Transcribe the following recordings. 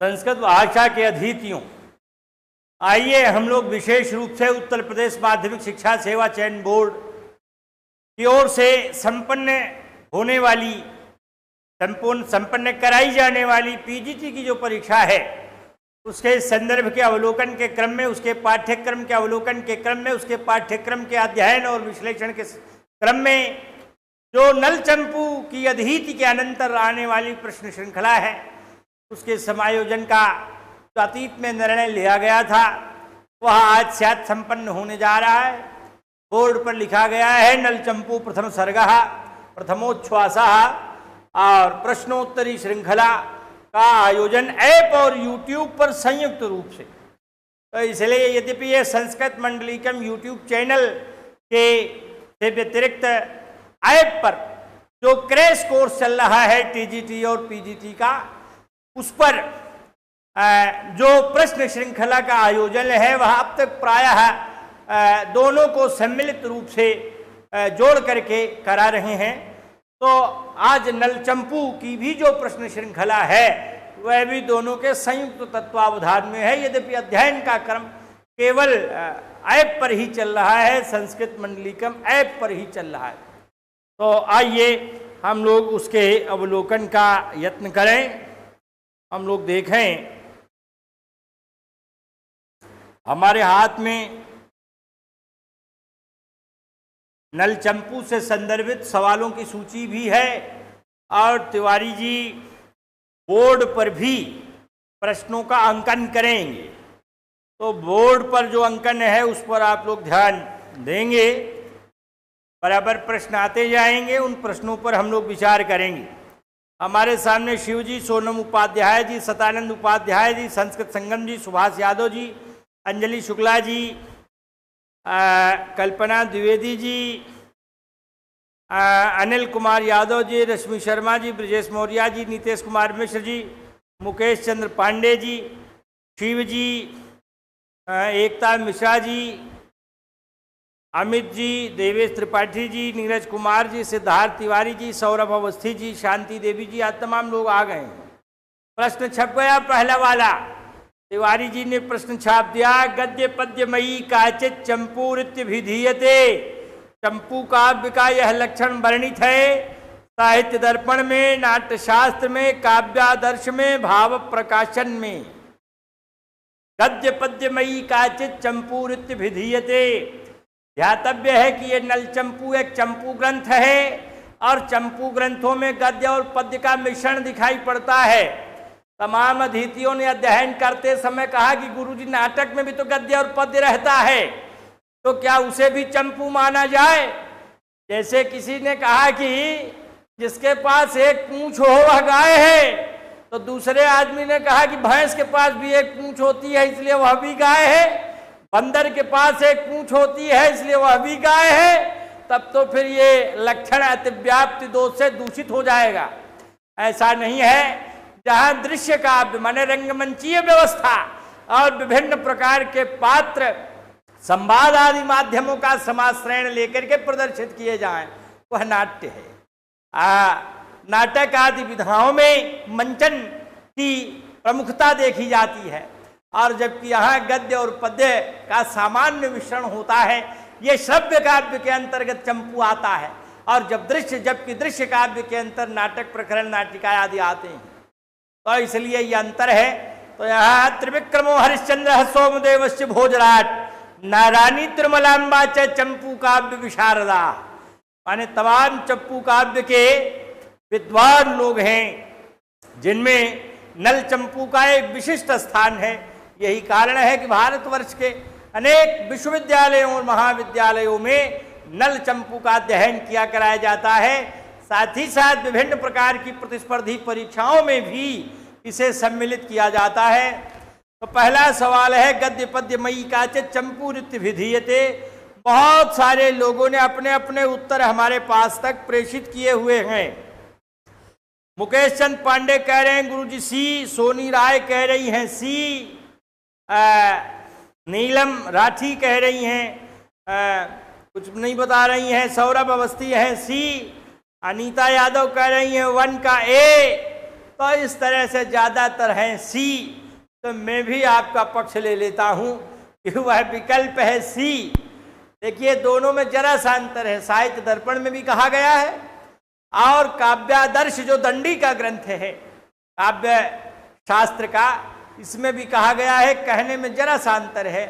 संस्कृत भाषा के अधीतियों, आइए हम लोग विशेष रूप से उत्तर प्रदेश माध्यमिक शिक्षा सेवा चयन बोर्ड की ओर से संपन्न कराई जाने वाली पीजीटी की जो परीक्षा है उसके संदर्भ के अवलोकन के क्रम में, उसके पाठ्यक्रम के अवलोकन के क्रम में, उसके पाठ्यक्रम के अध्ययन और विश्लेषण के क्रम में जो नल चंपू की अधीति के अनंतर आने वाली प्रश्न श्रृंखला है उसके समायोजन का जो अतीत में निर्णय लिया गया था वह आज शायद संपन्न होने जा रहा है। बोर्ड पर लिखा गया है नल चंपू प्रथम सर्गः प्रथमोच्छ्वासः और प्रश्नोत्तरी श्रृंखला का आयोजन ऐप और यूट्यूब पर संयुक्त रूप से। तो इसलिए यद्यपि ये संस्कृत मंडलिकम यूट्यूब चैनल के व्यतिरिक्त ऐप पर जो क्रैश कोर्स चल रहा है टीजीटी और पीजीटी का, उस पर जो प्रश्न श्रृंखला का आयोजन है वह अब तक प्रायः दोनों को सम्मिलित रूप से जोड़ करके करा रहे हैं। तो आज नल चंपू की भी जो प्रश्न श्रृंखला है वह भी दोनों के संयुक्त तत्वावधान में है, यद्यपि अध्ययन का क्रम केवल ऐप पर ही चल रहा है, संस्कृत मंडलिकम ऐप पर ही चल रहा है। तो आइए हम लोग उसके अवलोकन का यत्न करें, हम लोग देखें। हमारे हाथ में नल चंपू से संदर्भित सवालों की सूची भी है और तिवारी जी बोर्ड पर भी प्रश्नों का अंकन करेंगे। तो बोर्ड पर जो अंकन है उस पर आप लोग ध्यान देंगे, बराबर प्रश्न आते जाएंगे, उन प्रश्नों पर हम लोग विचार करेंगे। हमारे सामने शिवजी सोनम उपाध्याय जी, सतानंद उपाध्याय जी, संस्कृत संगम जी, सुभाष यादव जी, अंजलि शुक्ला जी, कल्पना द्विवेदी जी, अनिल कुमार यादव जी, रश्मि शर्मा जी, ब्रजेश मौर्य जी, नीतीश कुमार मिश्र जी, मुकेश चंद्र पांडे जी, शिव जी, एकता मिश्रा जी, अमित जी, देवेश त्रिपाठी जी, नीरज कुमार जी, सिद्धार्थ तिवारी जी, सौरभ अवस्थी जी, शांति देवी जी, आज तमाम लोग आ गए हैं। प्रश्न छप गया पहला वाला। तिवारी जी ने प्रश्न छाप दिया, गद्य पद्यमयी काचित चंपूरित्यभिधीयते। चंपू काव्य का यह लक्षण वर्णित है साहित्य दर्पण में, नाट्यशास्त्र में, काव्यादर्श में, भाव प्रकाशन में। गद्य पद्यमयी काचित चंपूरित्यभिधीयते। ध्यातव्य है कि यह नल चंपू एक चंपू ग्रंथ है और चंपू ग्रंथों में गद्य और पद्य का मिश्रण दिखाई पड़ता है। तमाम अतिथियों ने अध्ययन करते समय कहा कि गुरुजी नाटक में भी तो गद्य और पद्य रहता है, तो क्या उसे भी चंपू माना जाए? जैसे किसी ने कहा कि जिसके पास एक पूंछ हो वह गाय है, तो दूसरे आदमी ने कहा कि भैंस के पास भी एक पूंछ होती है इसलिए वह भी गाय है, बंदर के पास एक पूंछ होती है इसलिए वह भी गाय है। तब तो फिर ये लक्षण अतिव्याप्ति दोष से दूषित हो जाएगा। ऐसा नहीं है। जहां दृश्य काव्य माने रंगमंचीय व्यवस्था और विभिन्न प्रकार के पात्र, संवाद आदि माध्यमों का समाश्रयण लेकर के प्रदर्शित किए जाएं वह नाट्य है। नाटक आदि विधाओं में मंचन की प्रमुखता देखी जाती है और जबकि यहाँ गद्य और पद्य का सामान्य मिश्रण होता है, ये श्रव्य काव्य के अंतर्गत चंपू आता है। और जबकि दृश्य काव्य के अंतर नाटक, प्रकरण, नाटिका आदि आते हैं, तो इसलिए ये अंतर है। तो यहाँ त्रिविक्रमो हरिश्चंद्र सोमदेवस्य भोजराट नारायणी त्रिमलांबा च चंपू काव्य विशारदा। माने तमाम चंपू काव्य के विद्वान लोग हैं जिनमें नल चंपू का एक विशिष्ट स्थान है। यही कारण है कि भारतवर्ष के अनेक विश्वविद्यालयों और महाविद्यालयों में नल चंपू का अध्ययन किया कराया जाता है। साथ ही साथ विभिन्न प्रकार की प्रतिस्पर्धी परीक्षाओं में भी इसे सम्मिलित किया जाता है। तो पहला सवाल है गद्य पद्यमयी काचित चंपूरित्यभिधीयते। बहुत सारे लोगों ने अपने अपने उत्तर हमारे पास तक प्रेषित किए हुए हैं। मुकेश चंद पांडे कह रहे हैं गुरुजी सी, सोनी राय कह रही हैं सी, नीलम राठी कह रही हैं कुछ नहीं बता रही हैं, सौरभ अवस्थी हैं सी, अनीता यादव कह रही हैं 1 का ए, तो इस तरह से ज़्यादातर हैं सी, तो मैं भी आपका पक्ष ले लेता हूं कि वह विकल्प है सी। देखिए दोनों में जरा सा अंतर है। साहित्य दर्पण में भी कहा गया है और काव्यादर्श जो दंडी का ग्रंथ है काव्य शास्त्र का, इसमें भी कहा गया है। कहने में जरा सा अंतर है।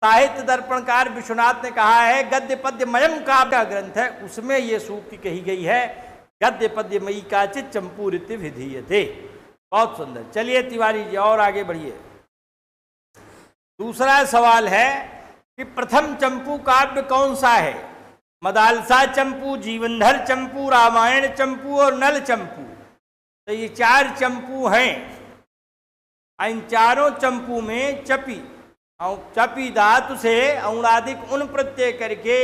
साहित्य दर्पणकार विश्वनाथ ने कहा है गद्य पद्य मयम काव्य ग्रंथ है, उसमें ये सूक्ति कही गई है गद्य पद्य मयी काचित चंपूरित विधीयते। बहुत सुंदर। चलिए तिवारी जी और आगे बढ़िए। दूसरा सवाल है कि प्रथम चंपू काव्य कौन सा है? मदालसा चंपू, जीवनधर चंपू, रामायण चंपू और नल चंपू। तो ये 4 चंपू हैं। इन चारों चंपू में चपी और चपी धातु से औणादिक उन प्रत्यय करके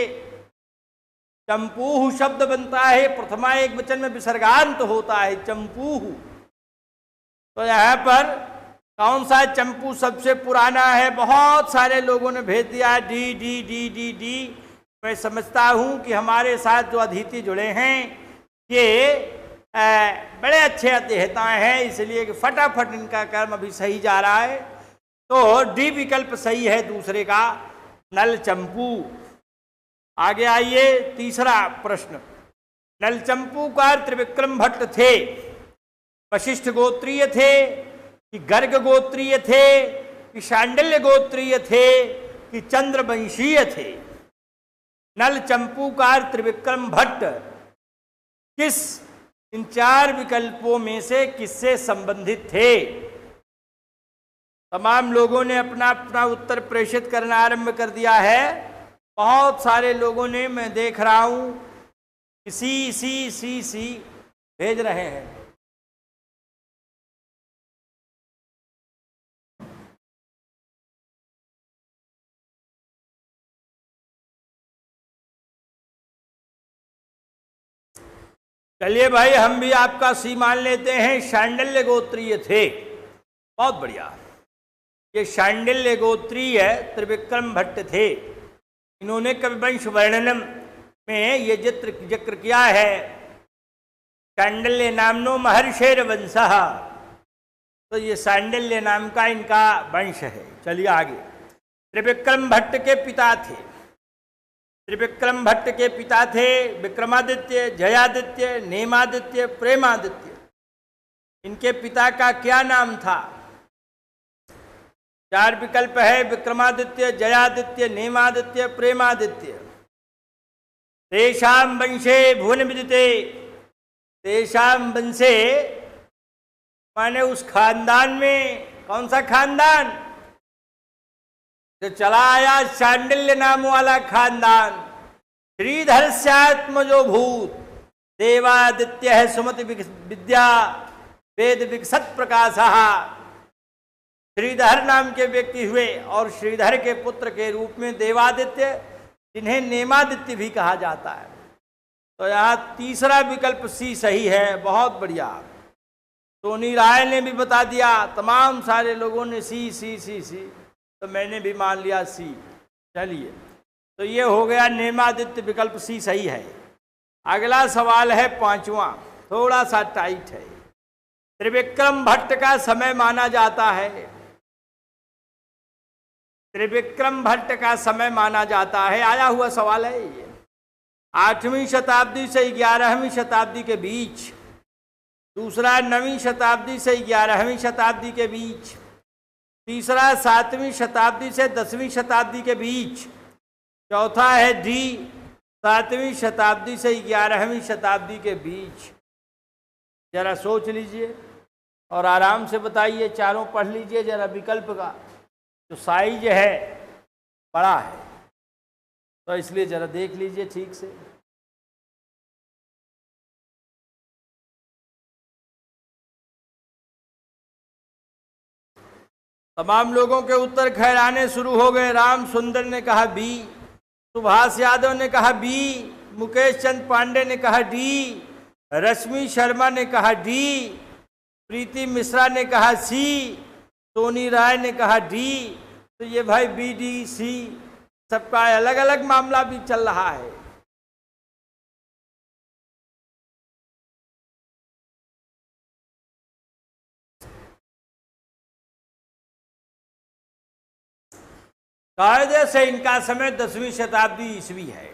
चंपूह शब्द बनता है। प्रथमा एक वचन में विसर्गांत होता है चंपूह। तो यहाँ पर कौन सा चंपू सबसे पुराना है? बहुत सारे लोगों ने भेज दिया D D D D D. मैं समझता हूँ कि हमारे साथ जो अतिथि जुड़े हैं ये बड़े अच्छे अतिहता हैं, इसलिए कि फटाफट इनका कर्म अभी सही जा रहा है। तो डी विकल्प सही है दूसरे का, नल चंपू। आगे आइए तीसरा प्रश्न। नल चंपू का त्रिविक्रम भट्ट थे, वशिष्ठ गोत्रीय थे कि गर्ग गोत्रीय थे कि शांडिल्य गोत्रीय थे कि चंद्रवंशीय थे? नल चंपूकार त्रिविक्रम भट्ट किस इन 4 विकल्पों में से किससे संबंधित थे? तमाम लोगों ने अपना अपना उत्तर प्रेषित करना आरंभ कर दिया है। बहुत सारे लोगों ने, मैं देख रहा हूं कि सी भेज रहे हैं। चलिए भाई हम भी आपका सी मान लेते हैं, शांडिल्य गोत्रीय थे। बहुत बढ़िया। ये शांडिल्य गोत्रीय त्रिविक्रम भट्ट थे। इन्होंने कविवंश वर्णनम में ये जिक्र किया है शांडिल्य नामनो महर्षेर वंशः। तो ये शांडिल्य नाम का इनका वंश है। चलिए आगे। त्रिविक्रम भट्ट के पिता थे। त्रिविक्रम भट्ट के पिता थे विक्रमादित्य, जयादित्य, नेमादित्य, प्रेमादित्य। इनके पिता का क्या नाम था? 4 विकल्प है, विक्रमादित्य, जयादित्य, नेमादित्य, प्रेमादित्य। तेषां वंशे भुवन विदिते। तेषां वंशे माने उस खानदान में, कौन सा खानदान? जो चला आया शांडिल्य नाम वाला खानदान। श्रीधर स्यात्मजो भूत देवादित्य है सुमति विद्या वेद विकसत प्रकाशः। श्रीधर नाम के व्यक्ति हुए और श्रीधर के पुत्र के रूप में देवादित्य, जिन्हें नेमादित्य भी कहा जाता है। तो यहाँ तीसरा विकल्प सी सही है। बहुत बढ़िया। सोनी राय ने भी बता दिया, तमाम सारे लोगों ने सी, तो मैंने भी मान लिया सी। चलिए, तो ये हो गया नेमादित्य, विकल्प सी सही है। अगला सवाल है 5वां, थोड़ा सा टाइट है। त्रिविक्रम भट्ट का समय माना जाता है। त्रिविक्रम भट्ट का समय माना जाता है, आया हुआ सवाल है ये। 8वीं शताब्दी से 11वीं शताब्दी के बीच। दूसरा 9वीं शताब्दी से 11वीं शताब्दी के बीच। तीसरा 7वीं शताब्दी से 10वीं शताब्दी के बीच। चौथा है डी 7वीं शताब्दी से 11वीं शताब्दी के बीच। जरा सोच लीजिए और आराम से बताइए। चारों पढ़ लीजिए जरा विकल्प का, जो साइज है बड़ा है, तो इसलिए जरा देख लीजिए ठीक से। तमाम लोगों के उत्तर खैर आने शुरू हो गए। राम सुंदर ने कहा बी, सुभाष यादव ने कहा बी, मुकेश चंद पांडे ने कहा डी, रश्मि शर्मा ने कहा डी, प्रीति मिश्रा ने कहा सी, सोनी राय ने कहा डी। तो ये भाई बी डी सी सबका अलग अलग मामला भी चल रहा है। कायदे से इनका समय 10वीं शताब्दी ईस्वी है।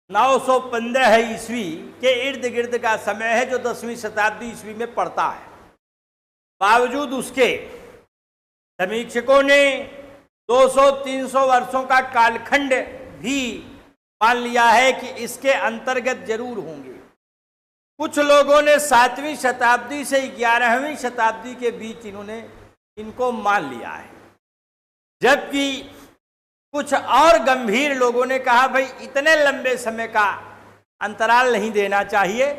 915 ईस्वी के इर्द गिर्द का समय है जो 10वीं शताब्दी ईस्वी में पड़ता है। बावजूद उसके समीक्षकों ने 200-300 वर्षों का कालखंड भी मान लिया है कि इसके अंतर्गत जरूर होंगे। कुछ लोगों ने 7वीं शताब्दी से 11वीं शताब्दी के बीच इनको मान लिया है, जबकि कुछ और गंभीर लोगों ने कहा भाई इतने लंबे समय का अंतराल नहीं देना चाहिए,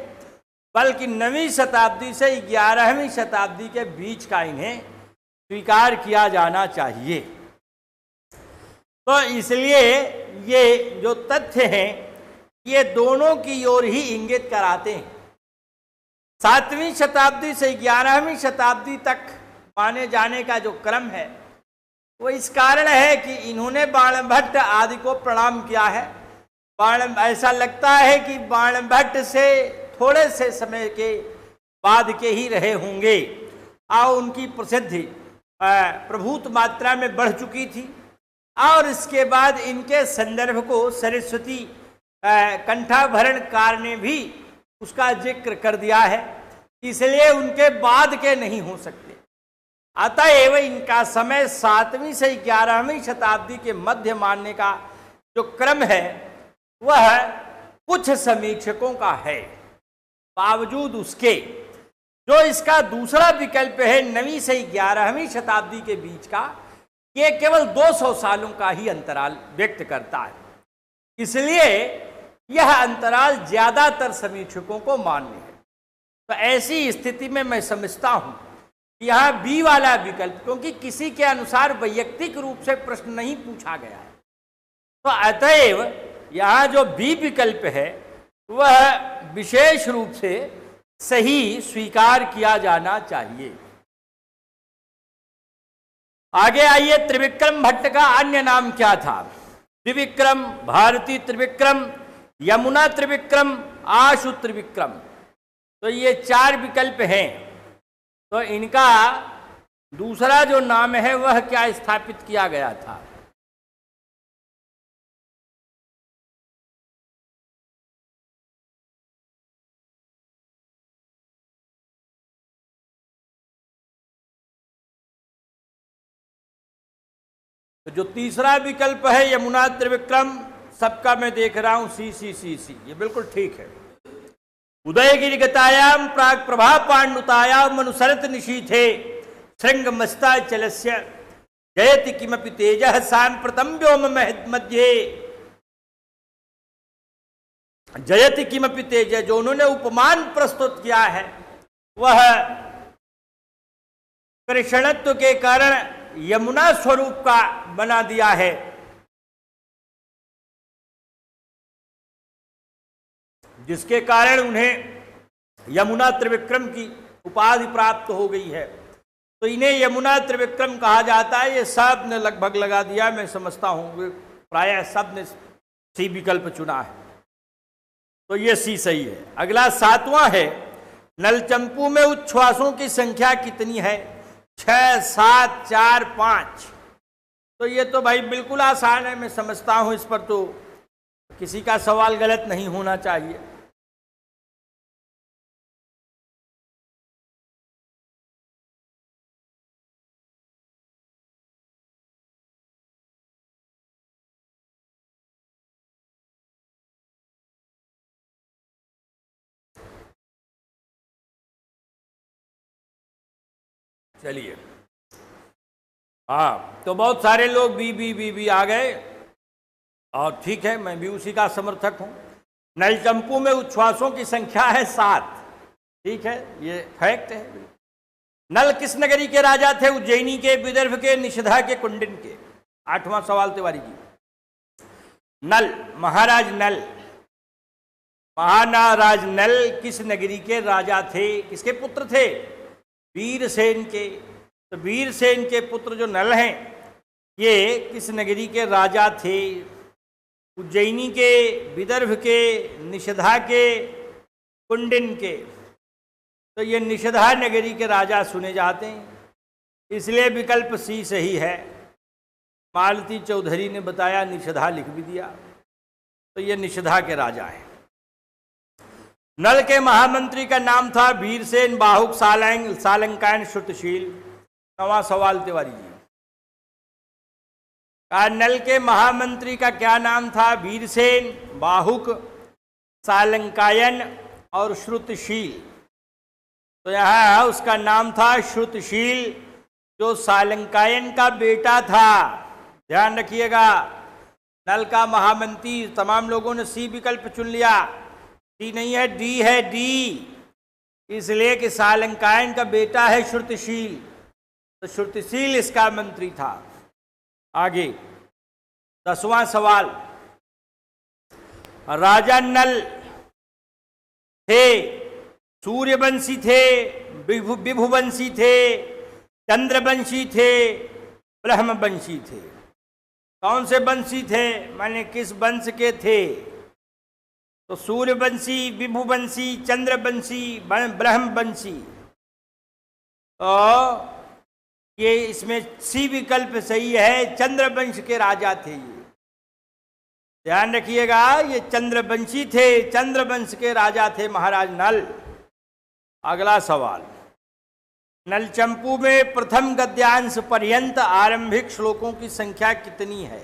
बल्कि 9वीं शताब्दी से 11वीं शताब्दी के बीच का इन्हें स्वीकार किया जाना चाहिए। तो इसलिए ये जो तथ्य हैं ये दोनों की ओर ही इंगित कराते हैं। 7वीं शताब्दी से 11वीं शताब्दी तक माने जाने का जो क्रम है वो इस कारण है कि इन्होंने बाणभट्ट आदि को प्रणाम किया है। ऐसा लगता है कि बाणभट्ट से थोड़े से समय के बाद के ही रहे होंगे और उनकी प्रसिद्धि प्रभूत मात्रा में बढ़ चुकी थी, और इसके बाद इनके संदर्भ को सरस्वती कंठाभरणकार ने भी उसका जिक्र कर दिया है, इसलिए उनके बाद के नहीं हो सकते। अतएव इनका समय 7वीं से 11वीं शताब्दी के मध्य मानने का जो क्रम है वह कुछ समीक्षकों का है। बावजूद उसके जो इसका दूसरा विकल्प है 9वीं से 11वीं शताब्दी के बीच का, ये केवल 200 सालों का ही अंतराल व्यक्त करता है। इसलिए यह अंतराल ज्यादातर समीक्षकों को मान्य है। तो ऐसी स्थिति में मैं समझता हूं कि यह बी वाला विकल्प, क्योंकि किसी के अनुसार वैयक्तिक रूप से प्रश्न नहीं पूछा गया है, तो अतएव यहां जो बी विकल्प है वह विशेष रूप से सही स्वीकार किया जाना चाहिए। आगे आइए, त्रिविक्रम भट्ट का अन्य नाम क्या था? त्रिविक्रम, भारती त्रिविक्रम, यमुना त्रिविक्रम, आशु त्रिविक्रम। तो ये 4 विकल्प हैं। तो इनका दूसरा जो नाम है वह क्या स्थापित किया गया था? तो जो तीसरा विकल्प है यमुना त्रिविक्रम, सबका मैं देख रहा हूं सी, ये बिल्कुल ठीक है। उदयगिरि गतायाम प्राग प्रभा पांडुतायाम अनुसरत निशीथे श्रृंग मस्ता चलस्य जयति किमपि तेजः सांप्रतम व्योम मध्ये जयति किमपि तेजः। जो उन्होंने उपमान प्रस्तुत किया है वह कृष्णत्व के कारण यमुना स्वरूप का बना दिया है, जिसके कारण उन्हें यमुना त्रिविक्रम की उपाधि प्राप्त हो गई है। तो इन्हें यमुना त्रिविक्रम कहा जाता है। ये सब ने लगभग लगा दिया, मैं समझता हूँ प्रायः सब ने सी विकल्प चुना है, तो ये सी सही है। अगला 7वां है, नलचंपू में उच्छ्वासों की संख्या कितनी है? 6, 7, 4, 5। तो ये तो भाई बिल्कुल आसान है, मैं समझता हूँ इस पर तो किसी का सवाल गलत नहीं होना चाहिए। चलिए, हाँ, तो बहुत सारे लोग बी आ गए, और ठीक है, मैं भी उसी का समर्थक हूं। नलचंपू में उच्छ्वासों की संख्या है 7, ठीक है, ये फैक्ट है। नल किस नगरी के राजा थे? उज्जैनी के, विदर्भ के, निषधा के, कुंडिन के। 8वां सवाल तिवारी जी। नल, महाराज नल, महाराज नल किस नगरी के राजा थे? किसके पुत्र थे? वीरसेन के। तो वीरसेन के पुत्र जो नल हैं ये किस नगरी के राजा थे? उज्जैनी के, विदर्भ के, निषधा के, कुंडिन के। तो ये निषधा नगरी के राजा सुने जाते हैं, इसलिए विकल्प सी सही है। मालती चौधरी ने बताया, निषधा लिख भी दिया। तो ये निषधा के राजा हैं। नल के महामंत्री का नाम था वीरसेन, बाहुक, सालंकायन, श्रुतशील। 9वां सवाल तिवारी जी का, नल के महामंत्री का क्या नाम था? वीरसेन, बाहुक, सालंकायन और श्रुतशील। तो यहाँ उसका नाम था श्रुतशील, जो सालंकायन का बेटा था। ध्यान रखिएगा, नल का महामंत्री, तमाम लोगों ने सी विकल्प चुन लिया। डी नहीं है, डी है, डी, इसलिए कि सालंकायन का बेटा है श्रुतशील, तो श्रुतशील इसका मंत्री था। आगे 10वां सवाल, राजा नल थे, सूर्यवंशी थे, विभुवंशी थे, चंद्रवंशी थे, ब्रह्मवंशी थे। कौन से वंशी थे, माने किस वंश के थे? तो सूर्यवंशी, विभुवंशी, चंद्रवंशी, ब्रह्मवंशी। तो ये इसमें सी विकल्प सही है, चंद्रवंश के राजा थे ये। ध्यान रखिएगा, ये चंद्रवंशी थे, चंद्रवंश के राजा थे महाराज नल। अगला सवाल, नल चंपू में प्रथम गद्यांश पर्यंत आरंभिक श्लोकों की संख्या कितनी है?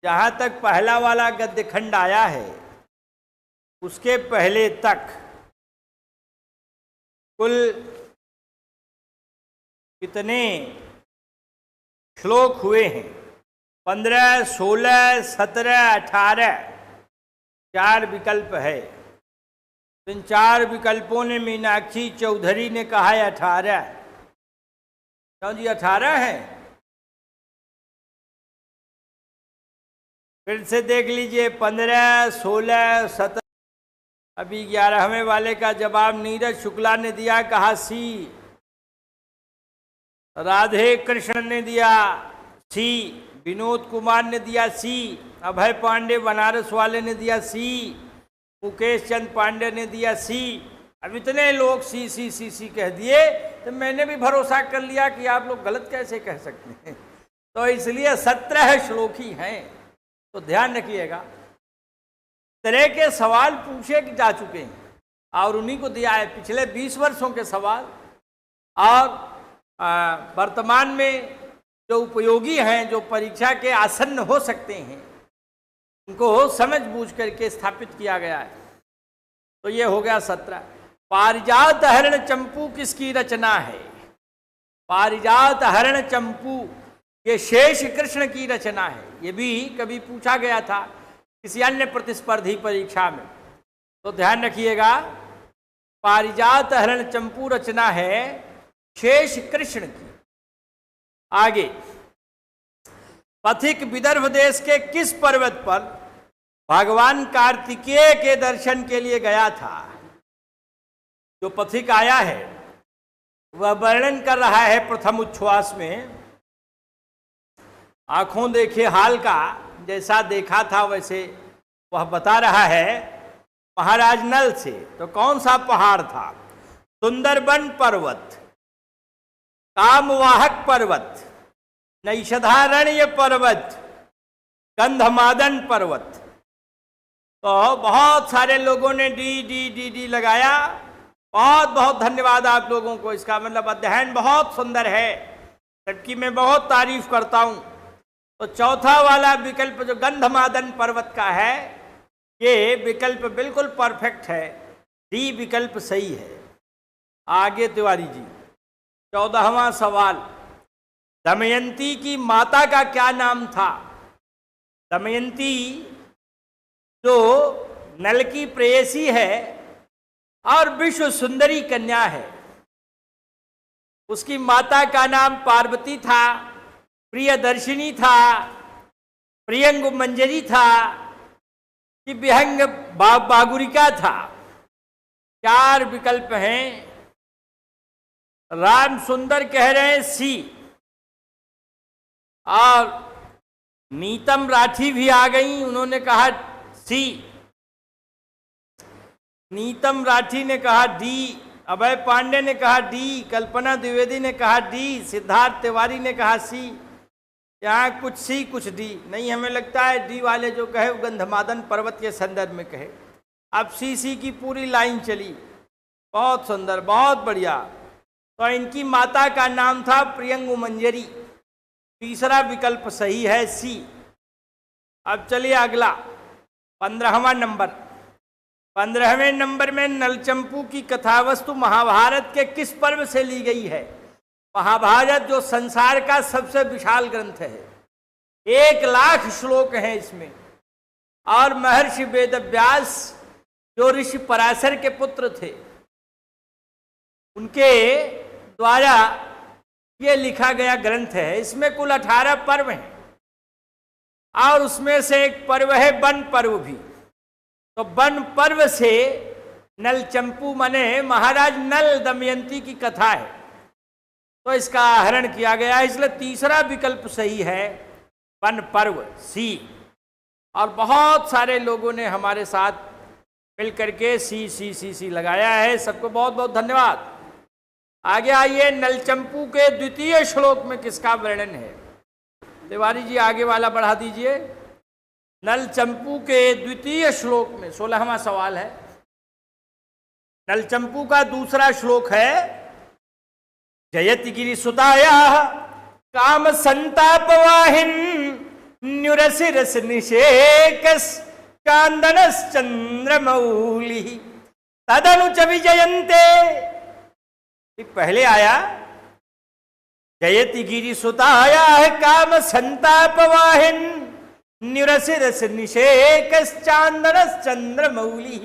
जहां तक पहला वाला गद्य खंड आया है, उसके पहले तक कुल कितने श्लोक हुए हैं? 15, 16, 17, 18। 4 विकल्प है। इन 4 विकल्पों ने मीनाक्षी चौधरी ने कहा है 18। क्यों जी 18 है? फिर से देख लीजिए, 15, 16, 17। अभी 11वें वाले का जवाब नीरज शुक्ला ने दिया, कहा सी। राधे कृष्ण ने दिया सी, विनोद कुमार ने दिया सी, अभय पांडे बनारस वाले ने दिया सी, मुकेश चंद पांडे ने दिया सी। अब इतने लोग सी सी सी सी कह दिए, तो मैंने भी भरोसा कर लिया कि आप लोग गलत कैसे कह सकते हैं। तो इसलिए 17 श्लोक ही हैं। तो ध्यान रखिएगा, तरह के सवाल पूछे जा चुके हैं और उन्हीं को दिया है, पिछले 20 वर्षों के सवाल और वर्तमान में जो उपयोगी हैं, जो परीक्षा के आसन्न हो सकते हैं, उनको समझ बूझ करके स्थापित किया गया है। तो ये हो गया 17। पारिजात हरण चंपू किसकी रचना है? पारिजात हरण चंपू ये शेष कृष्ण की रचना है। ये भी कभी पूछा गया था किसी अन्य प्रतिस्पर्धी परीक्षा में। तो ध्यान रखिएगा, पारिजात हरण चंपू रचना है शेष कृष्ण की। आगे, पथिक विदर्भ देश के किस पर्वत पर भगवान कार्तिकेय के दर्शन के लिए गया था? जो पथिक आया है वह वर्णन कर रहा है प्रथम उच्छ्वास में, आंखों देखे हाल का, जैसा देखा था वैसे वह बता रहा है महाराज नल से। तो कौन सा पहाड़ था? सुंदरबन पर्वत, कामवाहक पर्वत, नैषधारण्य पर्वत, गंधमादन पर्वत। तो बहुत सारे लोगों ने डी डी डी डी लगाया। बहुत बहुत धन्यवाद आप लोगों को। इसका मतलब अध्ययन बहुत सुंदर है, जबकि मैं बहुत तारीफ करता हूं। तो चौथा वाला विकल्प जो गंधमादन पर्वत का है, ये विकल्प बिल्कुल परफेक्ट है, डी विकल्प सही है। आगे तिवारी जी 14वां सवाल, दमयंती की माता का क्या नाम था? दमयंती जो नल की प्रेयसी है और विश्व सुंदरी कन्या है, उसकी माता का नाम पार्वती था, प्रियदर्शिनी था, प्रियंग मंजरी था कि विहंग बागुरिका था। 4 विकल्प हैं। राम सुंदर कह रहे हैं सी, और नीतम राठी भी आ गई, उन्होंने कहा सी। नीतम राठी ने कहा डी, अभय पांडे ने कहा डी, कल्पना द्विवेदी ने कहा डी, सिद्धार्थ तिवारी ने कहा सी। यहाँ कुछ सी कुछ डी नहीं, हमें लगता है डी वाले जो कहे वो गंधमादन पर्वत के संदर्भ में कहे। अब सी की पूरी लाइन चली, बहुत सुंदर, बहुत बढ़िया। तो इनकी माता का नाम था प्रियंगु मंजरी, तीसरा विकल्प सही है सी। अब चलिए अगला 15वां नंबर। 15वें नंबर में नलचंपू की कथावस्तु महाभारत के किस पर्व से ली गई है? महाभारत जो संसार का सबसे विशाल ग्रंथ है, 1,00,000 श्लोक हैं इसमें, और महर्षि वेदव्यास जो ऋषि पराशर के पुत्र थे उनके द्वारा ये लिखा गया ग्रंथ है। इसमें कुल 18 पर्व हैं और उसमें से एक पर्व है वन पर्व भी। तो वन पर्व से नलचंपू माने महाराज नल दमयंती की कथा है, तो इसका आहरण किया गया है, इसलिए तीसरा विकल्प सही है वन पर्व सी। और बहुत सारे लोगों ने हमारे साथ मिलकर के सी लगाया है, सबको बहुत बहुत धन्यवाद। आगे आइए, नलचंपू के द्वितीय श्लोक में किसका वर्णन है? तिवारी जी आगे वाला बढ़ा दीजिए। नलचंपू के द्वितीय श्लोक में 16वां सवाल है। नलचंपू का दूसरा श्लोक है, जयति गिरिसुताया काम संतापवाहिन न्युरसिरस निषेकस कांदनस चंद्रमौली तदनुच विजयन्ते। पहले आया जयति गिरिसुताया काम संतापवाहिन न्युरसिरस निषेकस चांदनस चंद्रमौली,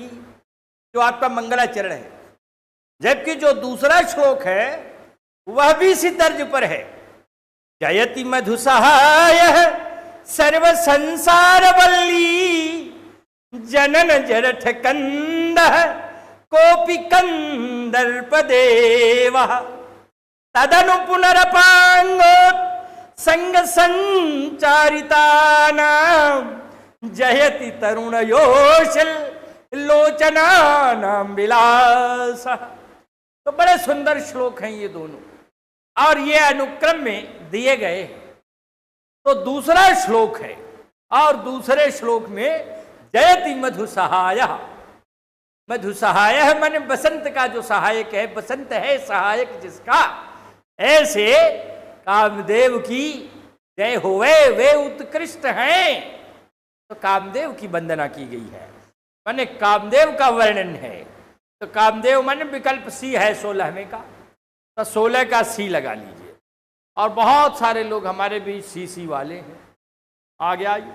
जो आपका मंगलाचरण है। जबकि जो दूसरा श्लोक है वह भी इसी तर्ज पर है, जयति मधुसहाय सर्व संसार वल्ली जनन जरठ कंद कोपि कंदर्प देव तदनु पुनरपांगो संग संचारिताना जयति तरुण योशल लोचना नाम विलास। तो बड़े सुंदर श्लोक हैं ये दोनों, और ये अनुक्रम में दिए गए हैं। तो दूसरा श्लोक है, और दूसरे श्लोक में जयति मधुसहाय। मधुसहाय माने बसंत का जो सहायक है, बसंत है सहायक जिसका, ऐसे कामदेव की जय होवे, वे उत्कृष्ट हैं। तो कामदेव की वंदना की गई है, माने कामदेव का वर्णन है। तो कामदेव माने विकल्प सी है 16वें का, तो 16 का सी लगा लीजिए। और बहुत सारे लोग हमारे बीच सी वाले हैं। आगे आइए,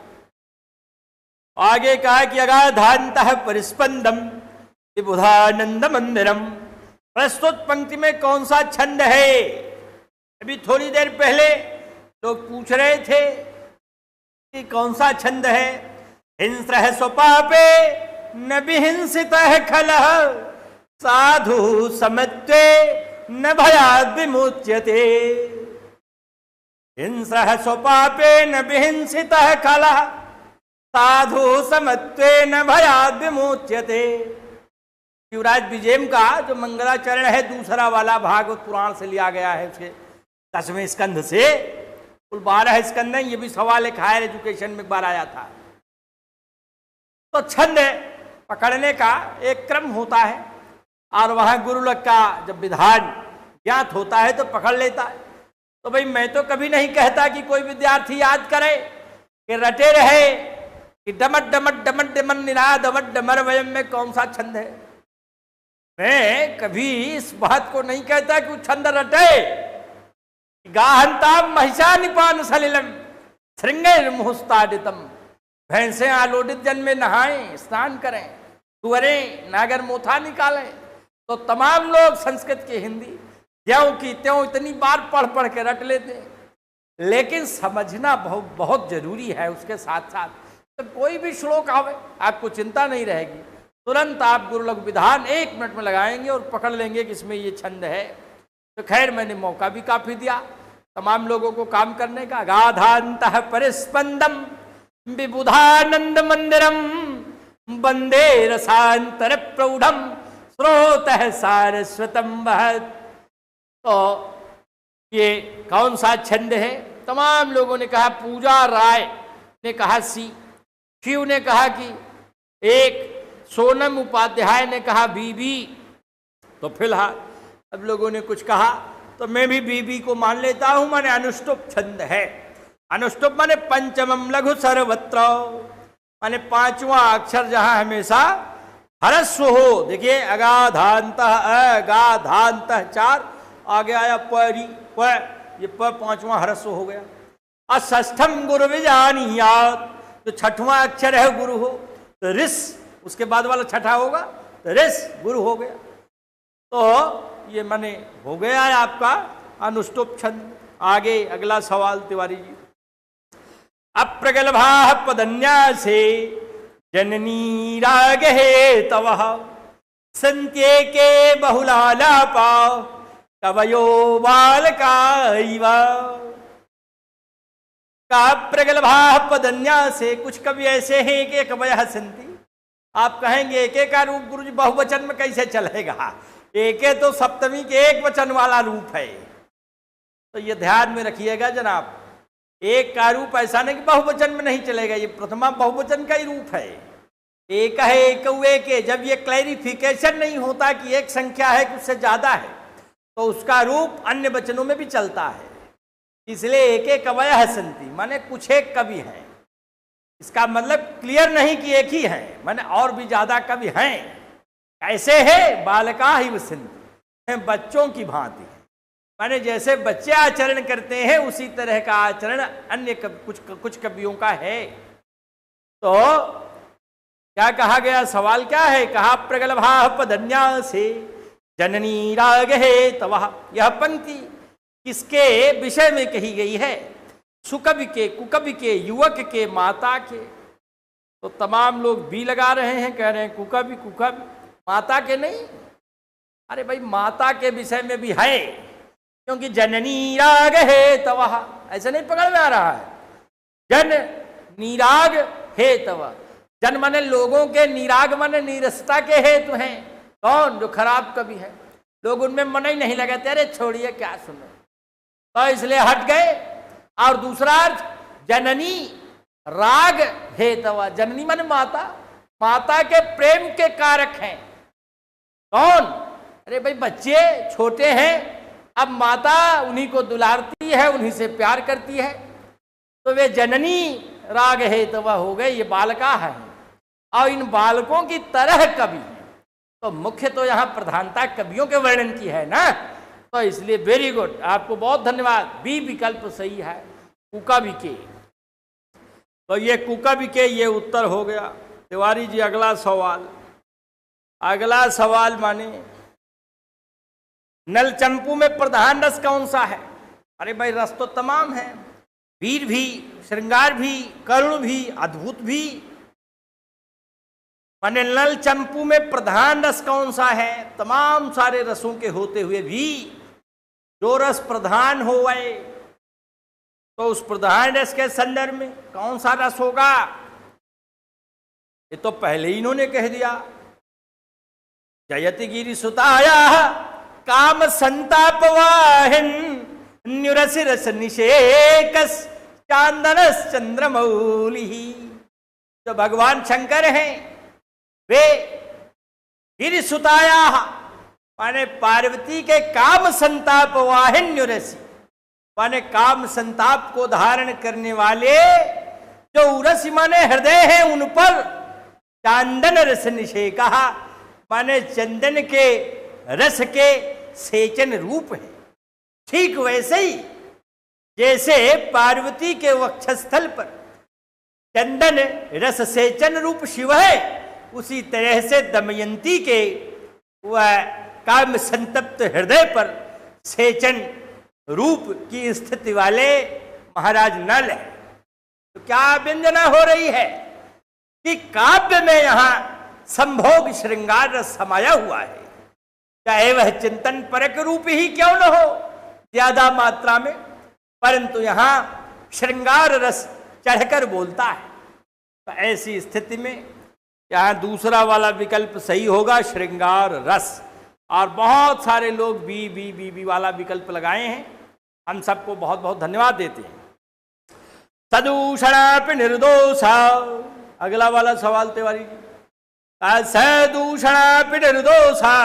आगे कहा कि अगाधान्तः परिस्पंदम विबुधानंद मंदिरम। प्रस्तुत पंक्ति में कौन सा छंद है? अभी थोड़ी देर पहले लोग पूछ रहे थे कि कौन सा छंद है। हिंस्रः स्वपापे न विहिंसितः खलः साधु समत्वे न भयाद् विमुच्यते। हिंस्रः स्वपापे न विहिंसितः खलः साधु समत्वे न भयाद् विमुच्यते। शिवराज विजयम का जो मंगलाचरण है, दूसरा वाला भागवत पुराण से लिया गया है, उसके 10वें स्कंध से। कुल 12 स्कंद है, ये भी सवाल एक हायर एजुकेशन में एक बार आया था। तो छंद पकड़ने का एक क्रम होता है, और वहां गुरुलक का जब विधान ज्ञात होता है तो पकड़ लेता है। तो भाई मैं तो कभी नहीं कहता कि कोई विद्यार्थी याद करे कि रटे रहे कि डमट डमट डमट डमन निनाद अवट डमर वयम में कौन सा छंद है। मैं कभी इस बात को नहीं कहता कि वो छंद रटे। गाहंताम महिषा निपान सलिलम श्रृंगेर मुहुस्ताडितम। भैंसे आलोडित जल में नहाएं, स्नान करें, सुअरें नागर मोथा निकालें। तो तमाम लोग संस्कृत की हिंदी ज्यों की त्यों इतनी बार पढ़ पढ़ के रट लेते हैं, लेकिन समझना बहुत बहुत जरूरी है। उसके साथ साथ तो कोई भी श्लोक आवे आपको चिंता नहीं रहेगी, तुरंत आप गुरुलक विधान 1 मिनट में लगाएंगे और पकड़ लेंगे कि इसमें ये छंद है। तो खैर मैंने मौका भी काफी दिया तमाम लोगों को काम करने का। गाधान्तः परिस्पंदम विबुधानंद मंदिरम वंदे रसांतर प्रौढ़म स्रोतः सारस्वतम वहत्। तो ये कौन सा छंद है? तमाम लोगों ने कहा, पूजा राय ने कहा सी, शिव ने कहा कि एक, सोनम उपाध्याय ने कहा बीबी। तो फिलहाल अब लोगों ने कुछ कहा तो मैं भी बीबी को मान लेता हूं। माने अनुष्टुप छंद है। अनुष्टुप माने पंचमम लघु सर्वत्र, माने पांचवा अक्षर जहां हमेशा हरस्व हो। देखिए अगाधांत अगाधांत 4, आगे आया परी प, ये प पांचवा हरस्व हो गया। और षष्ठम गुरु विजानियात, तो छठवां अक्षर है गुरु हो, तो रिस उसके बाद वाला छठा होगा, तो रिस गुरु हो गया। तो ये माने हो गया है आपका अनुष्टुप छंद। आगे अगला सवाल तिवारी जी। अप्रगल्भा पदन्यासे जननी राग हे तव संत्ये के बहुलालापा कवयो बालका का प्रगल्भा पदन्यासे। कुछ कवि ऐसे हैं कि कवय हसंती। आप कहेंगे एक एक का रूप गुरुजी बहुवचन में कैसे चलेगा? एक तो सप्तमी के एक वचन वाला रूप है। तो ये ध्यान में रखिएगा जनाब, एक का रूप ऐसा नहीं कि बहुवचन में नहीं चलेगा, ये प्रथमा बहुवचन का ही रूप है। एक है एक के, जब ये क्लैरिफिकेशन नहीं होता कि एक संख्या है कि उससे ज्यादा है, तो उसका रूप अन्य वचनों में भी चलता है। इसलिए एक एक कवय हसंती माने कुछ एक कवि हैं। इसका मतलब क्लियर नहीं कि एक ही है, माने और भी ज्यादा कवि हैं। ऐसे है बालका ही वसंती, बच्चों की भांति, माने जैसे बच्चे आचरण करते हैं उसी तरह का आचरण अन्य कुछ कवियों का है। तो क्या कहा गया? सवाल क्या है? कहा प्रगल्भा पदन्यासे जननी राग हे तवः। यह पंक्ति किसके विषय में कही गई है? सुकवि के, कुकवि के, युवक के, माता के। तो तमाम लोग भी लगा रहे हैं, कह रहे हैं कुकवि कुकवि, माता के नहीं। अरे भाई माता के विषय में भी है, क्योंकि जननी राग हे तवः, ऐसे नहीं पकड़ में आ रहा है। जन निराग हे तवः, जन माने लोगों के, निराग माने नीरसता के हेतु हैं। कौन? जो खराब कवि है, लोग उनमें मन ही नहीं लगाते, अरे छोड़िए क्या सुने, तो इसलिए हट गए। और दूसरा अर्थ जननी राग हे तवः, जननी माने माता, माता के प्रेम के कारक हैं। कौन? अरे भाई बच्चे छोटे हैं, अब माता उन्हीं को दुलारती है, उन्हीं से प्यार करती है, तो वे जननी राग हे तवः हो गए, ये बालका है। और इन बालकों की तरह कवि हैं। तो मुख्य तो यहाँ प्रधानता कवियों के वर्णन की है ना, तो इसलिए वेरी गुड, आपको बहुत धन्यवाद। बी विकल्प सही है, कुकवि के। तो ये कुकवि के, ये उत्तर हो गया। तिवारी जी अगला सवाल। अगला सवाल माने नल चंपू में प्रधान रस कौन सा है? अरे भाई रस तो तमाम है, वीर भी, श्रृंगार भी, करुण भी, अद्भुत भी। माने नल चंपू में प्रधान रस कौन सा है? तमाम सारे रसों के होते हुए भी जो रस प्रधान हो गए, तो उस प्रधान रस के संदर्भ में कौन सा रस होगा? ये तो पहले ही इन्होंने कह दिया। जयति गिरि सुताया काम संताप वाहिन न्युरसि रस निषेकस चांदनस चंद्रमौलि। जो भगवान शंकर हैं वे गिरि सुताया माने पार्वती के काम संताप वाहिन न्युरसि, माने काम संताप को धारण करने वाले जो उरसी माने हृदय है, उन पर चांदन रस निषेका माने चंदन के रस के सेचन रूप है। ठीक वैसे ही जैसे पार्वती के वक्षस्थल पर चंदन रस सेचन रूप शिव है, उसी तरह से दमयंती के वह काम संतप्त हृदय पर सेचन रूप की स्थिति वाले महाराज नल है। तो क्या व्यंजना हो रही है कि काव्य में यहां संभोग श्रृंगार रस समाया हुआ है, चाहे वह चिंतन परक रूप ही क्यों न हो ज्यादा मात्रा में, परंतु यहां श्रृंगार रस चढ़कर बोलता है। तो ऐसी स्थिति में यहां दूसरा वाला विकल्प सही होगा, श्रृंगार रस। और बहुत सारे लोग बी वाला विकल्प लगाए हैं। हम सबको बहुत बहुत धन्यवाद देते हैं। सदूषणापि निर्दोषा। अगला वाला सवाल तिवारी जी, सदूषणापि निर्दोषा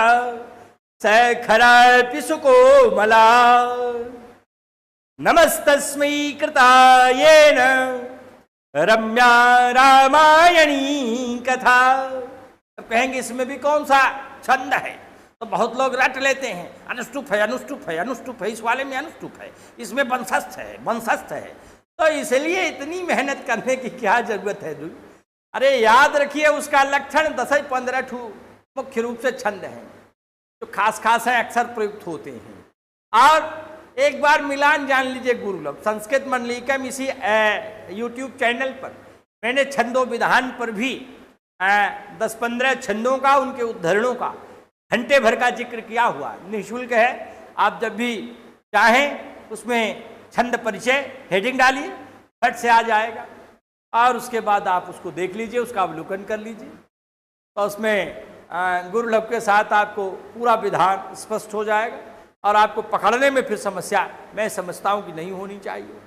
सखरापि सुकोमला नमस्तस्मै कृतायेन रम्या रामायणी कथा। अब कहेंगे इसमें भी कौन सा छंद है, तो बहुत लोग रट लेते हैं, अनुष्टुप है अनुष्टुप है अनुष्टुप है, इस वाले में अनुष्टुप है, इसमें वंशस्थ है वंशस्थ है, तो इसलिए इतनी मेहनत करने की क्या जरूरत है। अरे याद रखिए उसका लक्षण 10-15 ठू मुख्य रूप से छंद हैं जो खास खास है, अक्सर प्रयुक्त होते हैं। और एक बार मिलान जान लीजिए गुरुकुलम संस्कृत मंडलिकम इसी यूट्यूब चैनल पर मैंने छंदों विधान पर भी 10-15 छंदों का, उनके उद्धरणों का घंटे भर का जिक्र किया हुआ, निःशुल्क है। आप जब भी चाहें उसमें छंद परिचय हेडिंग डालिए, फट से आ जाएगा और उसके बाद आप उसको देख लीजिए, उसका अवलोकन कर लीजिए, तो उसमें गुरुलभ के साथ आपको पूरा विधान स्पष्ट हो जाएगा और आपको पकड़ने में फिर समस्या मैं समझता हूं कि नहीं होनी चाहिए।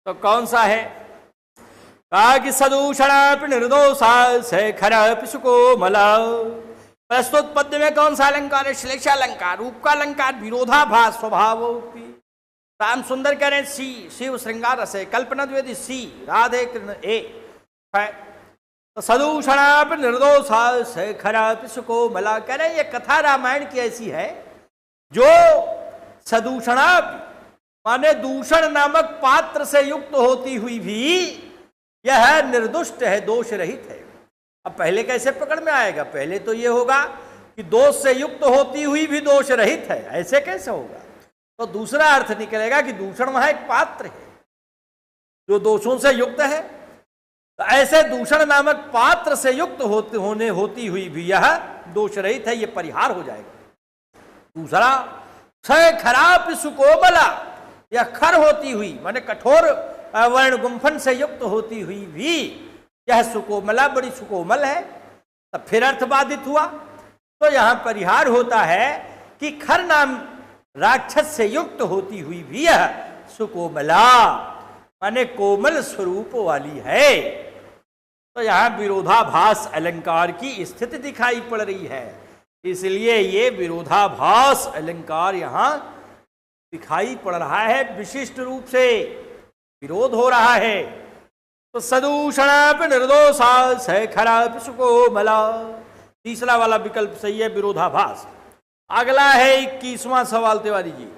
तो कौन सा है, कहा कि सदूषणापि निर्दोषा शेखरापि सुकोमला। प्रस्तुत पद्य में कौन सा अलंकार है, श्लेषालंकार, रूप का अलंकार, विरोधाभास स्वभावोक्ति। राम सुंदर कह रहे हैं सी शिव श्रृंगार रसे, कल्पना द्विवेदी सी राधे कृष्ण ए है। तो सदूषणापि निर्दोषा शेखरापि सुकोमला, कह रहे हैं ये कथा रामायण की ऐसी है जो सदूषणापि माने दूषण नामक पात्र से युक्त होती हुई भी यह निर्दुष्ट है, दोष रहित है। अब पहले कैसे पकड़ में आएगा, पहले तो ये होगा कि दोष से युक्त होती हुई भी दोष रहित है, ऐसे कैसे होगा। तो दूसरा अर्थ निकलेगा कि दूषण वहां एक पात्र है जो दोषों से युक्त है, तो ऐसे दूषण नामक पात्र से युक्त होती हुई भी यह दोष रहित है, ये परिहार हो जाएगा। दूसरा शेखरापि सुकोमला, यह खर होती हुई माने कठोर वर्ण गुंफन से युक्त होती हुई भी यह सुकोमला बड़ी सुकोमल है। तब फिर अर्थ बाधित हुआ, तो यहां परिहार होता है कि खर नाम राक्षस से युक्त होती हुई भी यह सुकोमला माने कोमल स्वरूप वाली है। तो यहां विरोधाभास अलंकार की स्थिति दिखाई पड़ रही है, इसलिए ये विरोधाभास अलंकार यहां दिखाई पड़ रहा है, विशिष्ट रूप से विरोध हो रहा है। तो सदूषणापि निर्दोषा शेखरापि सुकोमला, तीसरा वाला विकल्प सही है, विरोधाभास। अगला है 21वां सवाल तिवारी जी,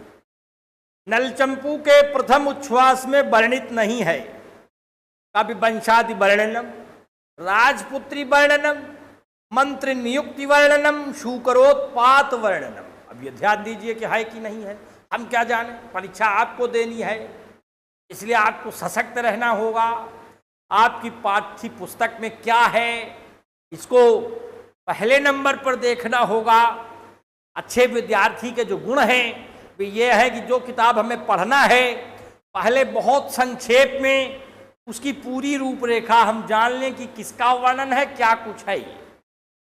नलचंपू के प्रथम उच्छ्वास में वर्णित नहीं है, कवि वंशादि वर्णनम, राजपुत्री वर्णनम, मंत्र नियुक्ति वर्णनम, शूकरोत्पात वर्णनम। अब ये ध्यान दीजिए कि है कि नहीं है, हम क्या जाने, परीक्षा आपको देनी है, इसलिए आपको सशक्त रहना होगा। आपकी पाठ्य पुस्तक में क्या है इसको पहले नंबर पर देखना होगा। अच्छे विद्यार्थी के जो गुण हैं वे ये है कि जो किताब हमें पढ़ना है पहले बहुत संक्षेप में उसकी पूरी रूपरेखा हम जान लें कि किसका वर्णन है, क्या कुछ है,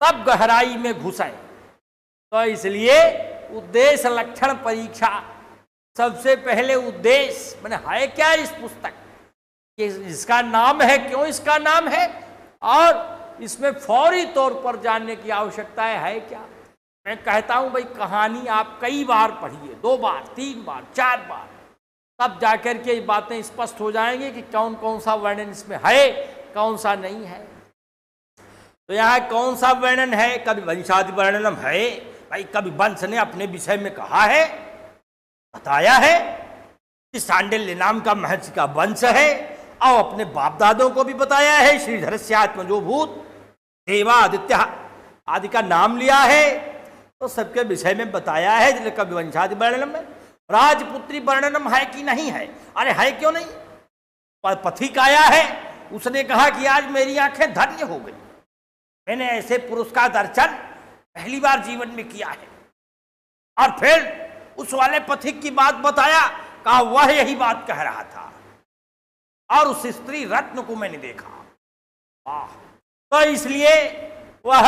तब गहराई में घुसें। तो इसलिए उद्देश्य लक्षण परीक्षा, सबसे पहले उद्देश्य मैंने है क्या इस पुस्तक, इसका नाम है, क्यों इसका नाम है, और इसमें फौरी तौर पर जानने की आवश्यकता है क्या। मैं कहता हूं भाई कहानी आप कई बार पढ़िए, 2 बार 3 बार 4 बार, तब जाकर के ये बातें स्पष्ट हो जाएंगी कि कौन कौन सा वर्णन इसमें है, कौन सा नहीं है। तो यहाँ कौन सा वर्णन है, कवि वंशादि वर्णनम है, भाई कवि वंश ने अपने विषय में कहा है, बताया है कि सांडिल्य नाम का महर्षि का वंश है, और अपने बाप दादों को भी बताया है, श्रीधरस्यात्मजो भूत देवादित्य आदि का नाम लिया है, तो सबके विषय में बताया है। जिसने कवि वंशादि वर्णनम में राजपुत्री वर्णनम है कि नहीं है, अरे है क्यों नहीं, पथिक आया है, उसने कहा कि आज मेरी आंखें धन्य हो गई, मैंने ऐसे पुरुष का दर्शन पहली बार जीवन में किया है। और फिर उस वाले पथिक की बात बताया, कहा वह यही बात कह रहा था, और उस स्त्री रत्न को मैंने देखा। तो इसलिए वह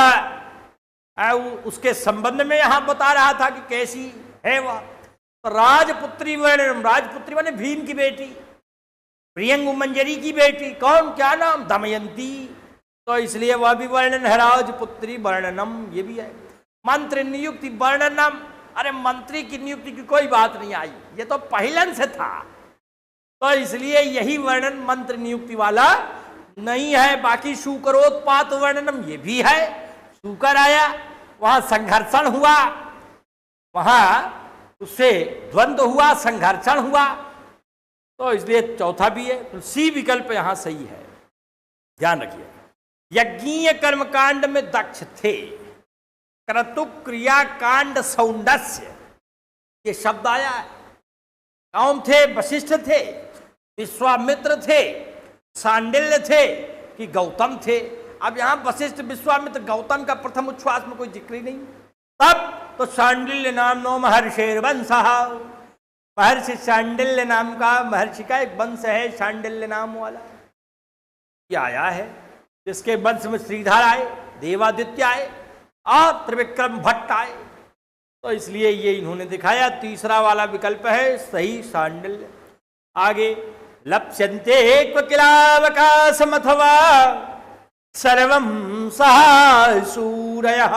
उसके संबंध में यहां बता रहा था कि कैसी है वह। तो राजपुत्री वर्णनम, राजपुत्री माने भीम की बेटी, प्रियंगु मंजरी की बेटी, कौन, क्या नाम, दमयंती, तो इसलिए वह भी वर्णन है। राजपुत्री वर्णनम, ये भी है। मंत्र नियुक्ति वर्णनम, अरे मंत्री की नियुक्ति की कोई बात नहीं आई, ये तो पहिलन से था, तो इसलिए यही वर्णन मंत्र नियुक्ति वाला नहीं है। बाकी शूकरोत्पात वर्णनम, ये भी है, शूकर आया, वहां संघर्षण हुआ, वहां उससे द्वंद्व हुआ, संघर्षण हुआ, तो इसलिए चौथा भी है। तो सी विकल्प यहां सही है, ध्यान रखिए। यज्ञीय कर्मकांड में दक्ष थे, क्रतुक क्रिया कांड सौंदस्य, ये शब्द आया है। कौन थे? वशिष्ठ थे, विश्वामित्र थे, सांडिल्य थे कि गौतम थे? अब यहां वशिष्ठ, विश्वामित्र, गौतम का प्रथम उच्छ्वास में कोई जिक्र ही नहीं। तब तो सांडिल्य नाम नो महर्षेर वंश, महर्षि सांडिल्य नाम का महर्षि का एक वंश है, सांडिल्य नाम वाला, ये आया है, जिसके वंश में श्रीधर आए, देवादित्य आए और त्रिविक्रम भट्ट आए, तो इसलिए ये इन्होंने दिखाया। तीसरा वाला विकल्प है सही, सांडिल्य। आगे, लप्स्यन्ते किलावकाशम अथवा सर्वं सहा सूरयः,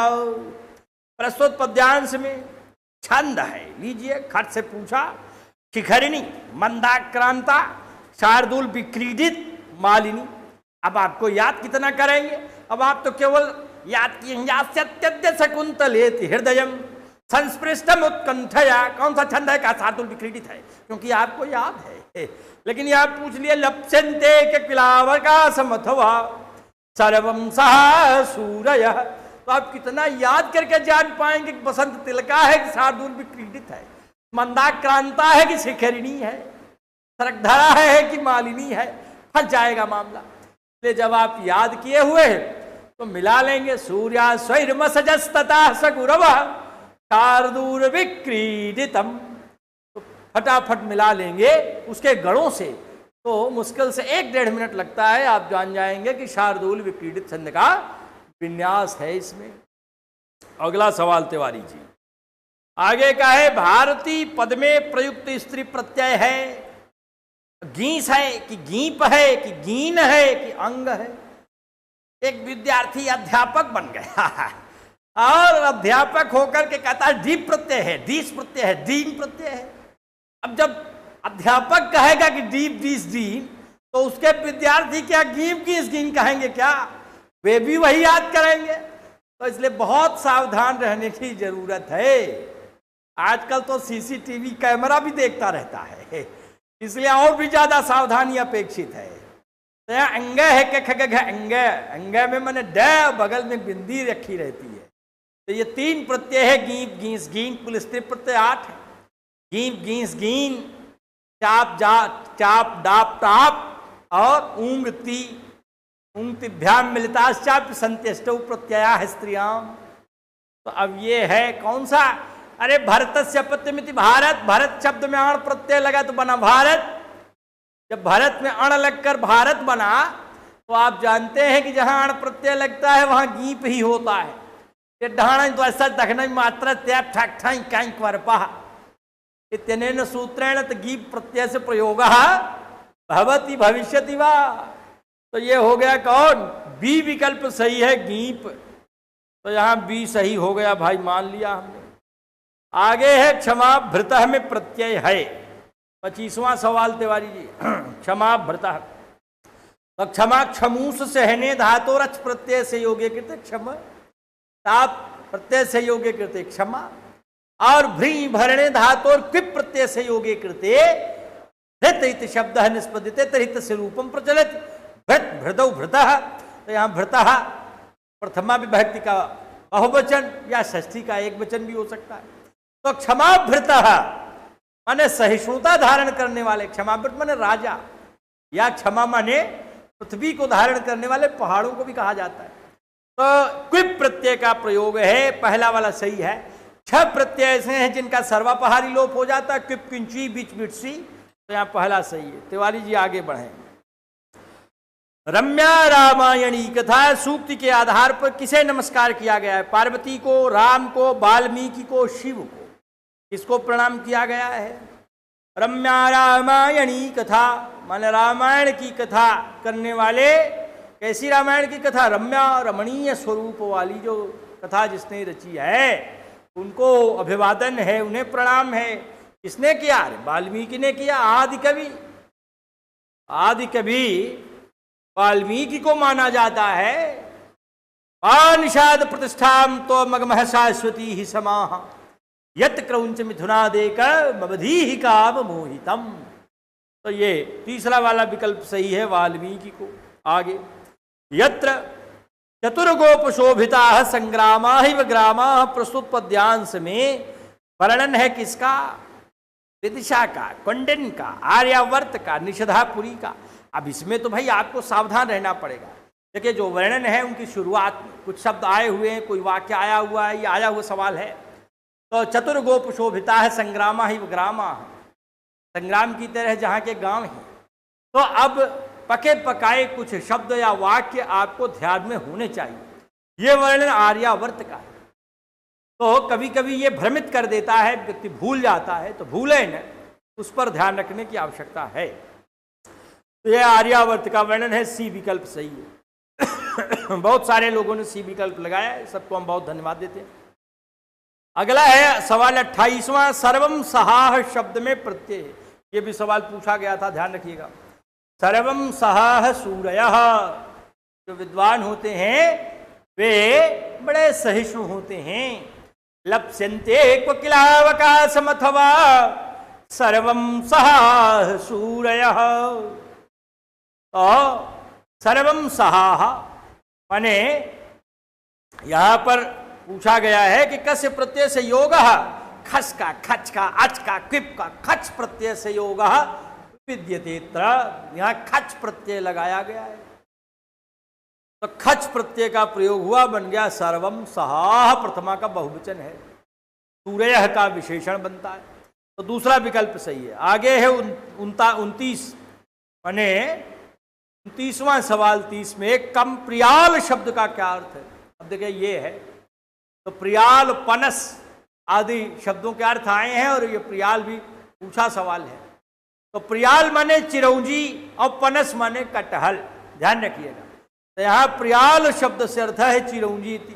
प्रस्तुत पद्यांश में छंद है, लीजिए, खट से पूछा। शिखरिणी, मंदाक्रांता, शार्दूल, विक्रीडित, मालिनी। अब आपको याद कितना करेंगे? अब आप तो केवल याद किए, शकुंतलेति हृदयम संस्पृष्टम उत्कंठया, कौन सा छंद है? का शार्दूल विक्रीडित है, क्योंकि आपको याद है। लेकिन यह पूछ लिए लप्स्यन्ते किलावकाशम अथवा सर्वं सहा सूरयः, तो आप कितना याद करके जान पाएंगे कि बसंत तिलका है कि शार्दूल विक्रीडित है, मंदाक्रांता है कि शिखरिणी है, सरकधरा है कि मालिनी है, फंस जाएगा मामला। इसलिए जब आप याद किए हुए तो मिला लेंगे। सूर्या स्वैर्मसजस्तता सगुरव शार्दूल विक्रीडितम, तो फटाफट मिला लेंगे उसके गणों से, तो मुश्किल से 1-1.5 मिनट लगता है, आप जान जाएंगे कि शार्दूल विक्रीडित छंद का विन्यास है इसमें। अगला सवाल तिवारी जी, आगे का है, भारतीय पद में प्रयुक्त स्त्री प्रत्यय है, गीस है कि गीप है कि गीन है कि अंग है? एक विद्यार्थी अध्यापक बन गया और अध्यापक होकर के कहता है डीप प्रत्यय है, डीस प्रत्यय है, दीन प्रत्यय है। अब जब अध्यापक कहेगा कि डीप डीस दीन, तो उसके विद्यार्थी क्या गीप गीस गीन कहेंगे क्या? वे भी वही याद करेंगे। तो इसलिए बहुत सावधान रहने की जरूरत है। आजकल तो सीसीटीवी कैमरा भी देखता रहता है, इसलिए और भी ज्यादा सावधानी अपेक्षित है। तो यहाँ अंग है कि खग अंग, अंग में मैंने ड बगल में बिंदी रखी रहती है, तो ये 3 प्रत्यय है, गीप गीस गीन, कुल स्त्री प्रत्यय 8 है। गीप गीस गीन, चाप जा चाप डाप टाप और उंगती उंगतिभ्याम मिलिताश्चाप संत्यष्टौ प्रत्यया है स्त्रियाम। तो अब ये है कौन सा? अरे भरतस्य पत्यमिति भारत, भरत शब्द में अण प्रत्यय लगा तो बना भारत। जब भरत में अण लगकर भारत बना, तो आप जानते हैं कि जहां अण प्रत्यय लगता है वहां गीप ही होता है। ये ढाण तो ऐसा दखन मात्र त्याग ठक ठाई काई क्वरपा इतनेन सूत्रेण तो गीप प्रत्यय से प्रयोग भवति भविष्यति वा। तो ये हो गया कौन? बी विकल्प सही है, गीप। तो यहां बी सही हो गया भाई, मान लिया हमने। आगे है क्षमा भृतः में प्रत्यय है, 25वां सवाल तिवारी जी। क्षमा भृतः, तो क्षमा क्षमूस सहने धातु रच प्रत्यय से योग्य कृत्य क्षमा, ताप प्रत्यय से योग्य कृत्य क्षमा, और भ्री भरणे धातु क्विप प्रत्यय से योग्य कृत्य भृत इति शब्द निष्पद्यते तर्हि तस्य रूपम प्रचलित भृत भृतौ भृतः। तो यहाँ भृतः प्रथमा विभक्ति का बहुवचन या षष्ठी का एक वचन भी हो सकता है। तो क्षमा भृतः माने सहिष्णुता धारण करने वाले, क्षमाभृत माने राजा, या क्षमा माने पृथ्वी को धारण करने वाले, पहाड़ों को भी कहा जाता है। तो क्विप प्रत्यय का प्रयोग है, पहला वाला सही है। 6 प्रत्यय ऐसे हैं जिनका सर्वापहारी लोप हो जाता है, क्विप किंची बीच बिटसी, तो यहाँ पहला सही है। तिवारी जी आगे बढ़े। रम्या रामायणी कथा सूक्ति के आधार पर किसे नमस्कार किया गया है? पार्वती को, राम को, वाल्मीकि को, शिव को। किसको प्रणाम किया गया है? रम्या रामायणी कथा माने रामायण की कथा करने वाले। कैसी रामायण की कथा? रम्या रमणीय स्वरूप वाली जो कथा जिसने रची है उनको अभिवादन है, उन्हें प्रणाम है। किसने किया? वाल्मीकि ने किया। आदि कवि वाल्मीकि को माना जाता है। पानिषाद प्रतिष्ठाम तो मगमह शाश्वती ही समाह यत क्रौंच मिथुनादेक मवधी ही काम मोहितम। तो ये तीसरा वाला विकल्प सही है वाल्मीकि को। आगे, यत्र चतुर्गोप शोभिता संग्रामा ही ग्रामा, प्रस्तुत पद्यांश में वर्णन है किसका? विदिशा का, कौंडिन्य का, आर्यावर्त का, निषधापुरी का। अब इसमें तो भाई आपको सावधान रहना पड़ेगा। देखिए जो वर्णन है उनकी शुरुआत में कुछ शब्द आए हुए हैं, कोई वाक्य आया हुआ है, ये आया हुआ सवाल है। तो चतुर्गोप शोभिता है संग्रामा ही ग्रामा, संग्राम की तरह जहाँ के गांव हैं। तो अब पके पकाए कुछ शब्द या वाक्य आपको ध्यान में होने चाहिए। ये वर्णन आर्यावर्त का है। तो कभी कभी ये भ्रमित कर देता है, व्यक्ति भूल जाता है, तो भूले न, उस पर ध्यान रखने की आवश्यकता है। तो यह आर्यावर्त का वर्णन है। सी विकल्प सही है। बहुत सारे लोगों ने सी विकल्प लगाया है, सबको हम बहुत धन्यवाद देते हैं। अगला है सवाल 28वां, सर्वम सहाह शब्द में प्रत्यय। ये भी सवाल पूछा गया था, ध्यान रखिएगा। सर्वम सहाह सूरयः, जो विद्वान होते हैं वे बड़े सहिष्णु होते हैं। लप्स्यन्ते क्वकिलावकाशम अथवा सर्वम सहाह सूरयः। तो सर्वम सहाह माने यहां पर पूछा गया है कि कस्य प्रत्यय से योग, खस का, खच का, अच का, क्विप का, खच प्रत्यय से योग विद्यते। यहां खच प्रत्यय लगाया गया है, तो खच प्रत्यय का प्रयोग हुआ, बन गया सर्वम सहाह। प्रथमा का बहुवचन है, सूर्य का विशेषण बनता है। तो दूसरा विकल्प सही है। आगे है 29 माने 29वां सवाल 30 में, कम प्रियाल शब्द का क्या अर्थ है? अब देखिए ये है, तो प्रियाल, पनस आदि शब्दों के अर्थ आए हैं और ये प्रियाल भी पूछा सवाल है। तो प्रियाल माने चिरौंजी और पनस माने कटहल, ध्यान रखिएगा। तो यहाँ प्रियाल शब्द से अर्थ है चिरौंजी थी,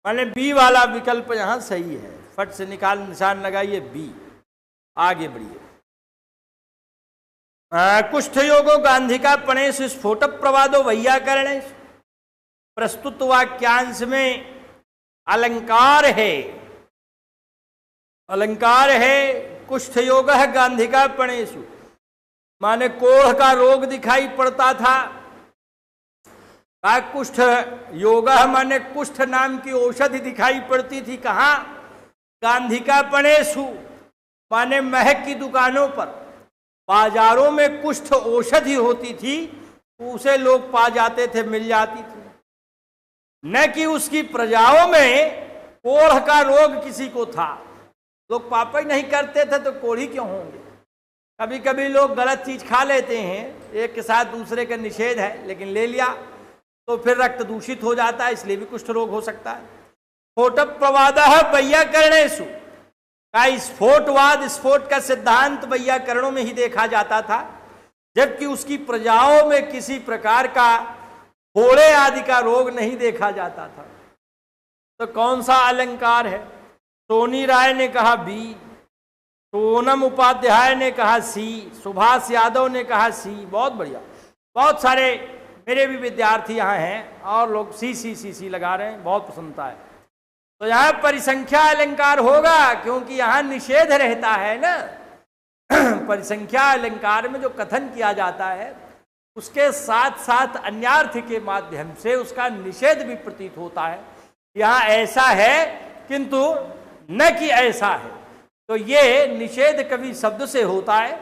माने बी वाला विकल्प यहाँ सही है। फट से निकाल, निशान लगाइए बी। आगे बढ़िए। कुष्ठ योगो गांधी का पणेश स्फोट प्रवादो वैयाकरणेश। प्रस्तुत वाक्यांश में अलंकार है, अलंकार है। कुष्ठ योग है गांधी का पणेशु, माने कोढ़ का रोग दिखाई पड़ता था। कुष्ठ योग माने कुष्ठ नाम की औषधि दिखाई पड़ती थी। कहाँ? गांधी का पणेशु माने महक की दुकानों पर, बाजारों में कुष्ठ औषधि होती थी, उसे लोग पा जाते थे, मिल जाती थी। न कि उसकी प्रजाओं में कोढ़ का रोग किसी को था। लोग पाप ही नहीं करते थे तो कोढ़ी क्यों होंगे? कभी कभी लोग गलत चीज खा लेते हैं, एक के साथ दूसरे का निषेध है, लेकिन ले लिया तो फिर रक्त दूषित हो जाता है, इसलिए भी कुष्ठ रोग हो सकता है। स्फोट प्रवादः वैयाकरणेषु का स्फोटवाद, स्फोट का सिद्धांत वैयाकरणों में ही देखा जाता था, जबकि उसकी प्रजाओं में किसी प्रकार का फोड़े आदि का रोग नहीं देखा जाता था। तो कौन सा अलंकार है? सोनी राय ने कहा बी, सोनम उपाध्याय ने कहा सी, सुभाष यादव ने कहा सी। बहुत बढ़िया, बहुत सारे मेरे भी विद्यार्थी यहाँ हैं और लोग सी लगा रहे हैं, बहुत प्रसन्नता है। तो यहाँ परिसंख्या अलंकार होगा, क्योंकि यहाँ निषेध रहता है ना। परिसंख्या अलंकार में जो कथन किया जाता है उसके साथ साथ अन्यार्थ के माध्यम से उसका निषेध भी प्रतीत होता है। यहाँ ऐसा है किंतु न कि ऐसा है। तो ये निषेध कभी शब्द से होता है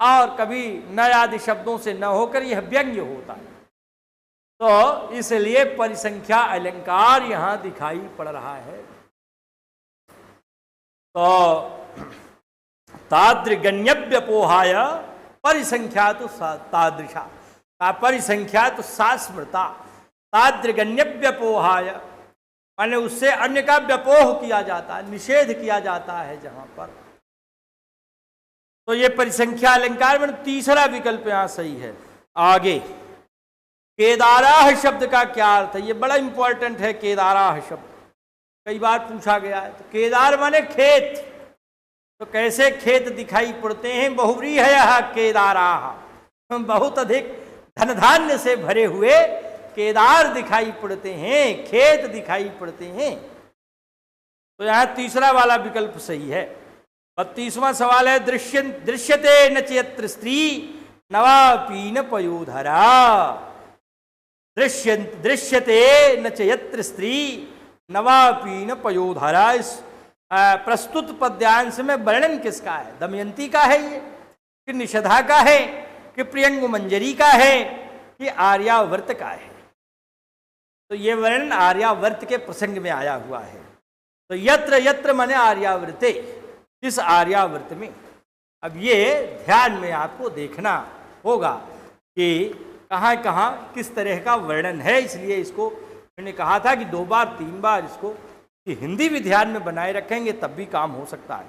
और कभी न आदि शब्दों से न होकर यह व्यंग्य होता है। तो इसलिए परिसंख्या अलंकार यहाँ दिखाई पड़ रहा है। तो तादृगण्यव्यपोहाय परिसंख्या तो तादृशा का परिसंख्या तो सास्मृता। तादृगण्यव्यपोहाय माने उससे अन्य का व्यपोह किया जाता है, निषेध किया जाता है जहां पर। तो ये परिसंख्या अलंकार में तीसरा विकल्प यहां सही है। आगे केदाराह शब्द का क्या अर्थ है, ये बड़ा इंपॉर्टेंट है। केदाराह शब्द कई बार पूछा गया है। तो केदार माने खेत, तो कैसे खेत दिखाई पड़ते हैं? बहुव्रीहयः केदाराः, बहुत अधिक धन धान्य से भरे हुए केदार दिखाई पड़ते हैं, खेत दिखाई पड़ते हैं। तो यहां तीसरा वाला विकल्प सही है। 32वां सवाल है, दृश्यते न चयत्र स्त्री नवापीन पयोधरा। दृश्यते न चयत्र स्त्री नवापीन पयोधरा। इस प्रस्तुत पद्यांश में वर्णन किसका है? दमयंती का है ये, कि निषधा का है, कि प्रियंगु मंजरी का है, कि आर्यावर्त का है? तो ये वर्णन आर्यावर्त के प्रसंग में आया हुआ है। तो यत्र यत्र माने आर्यावर्ते, इस आर्यावर्त में। अब ये ध्यान में आपको देखना होगा कि कहाँ कहाँ किस तरह का वर्णन है। इसलिए इसको मैंने कहा था कि 2 बार 3 बार इसको कि हिंदी भी ध्यान में बनाए रखेंगे तब भी काम हो सकता है।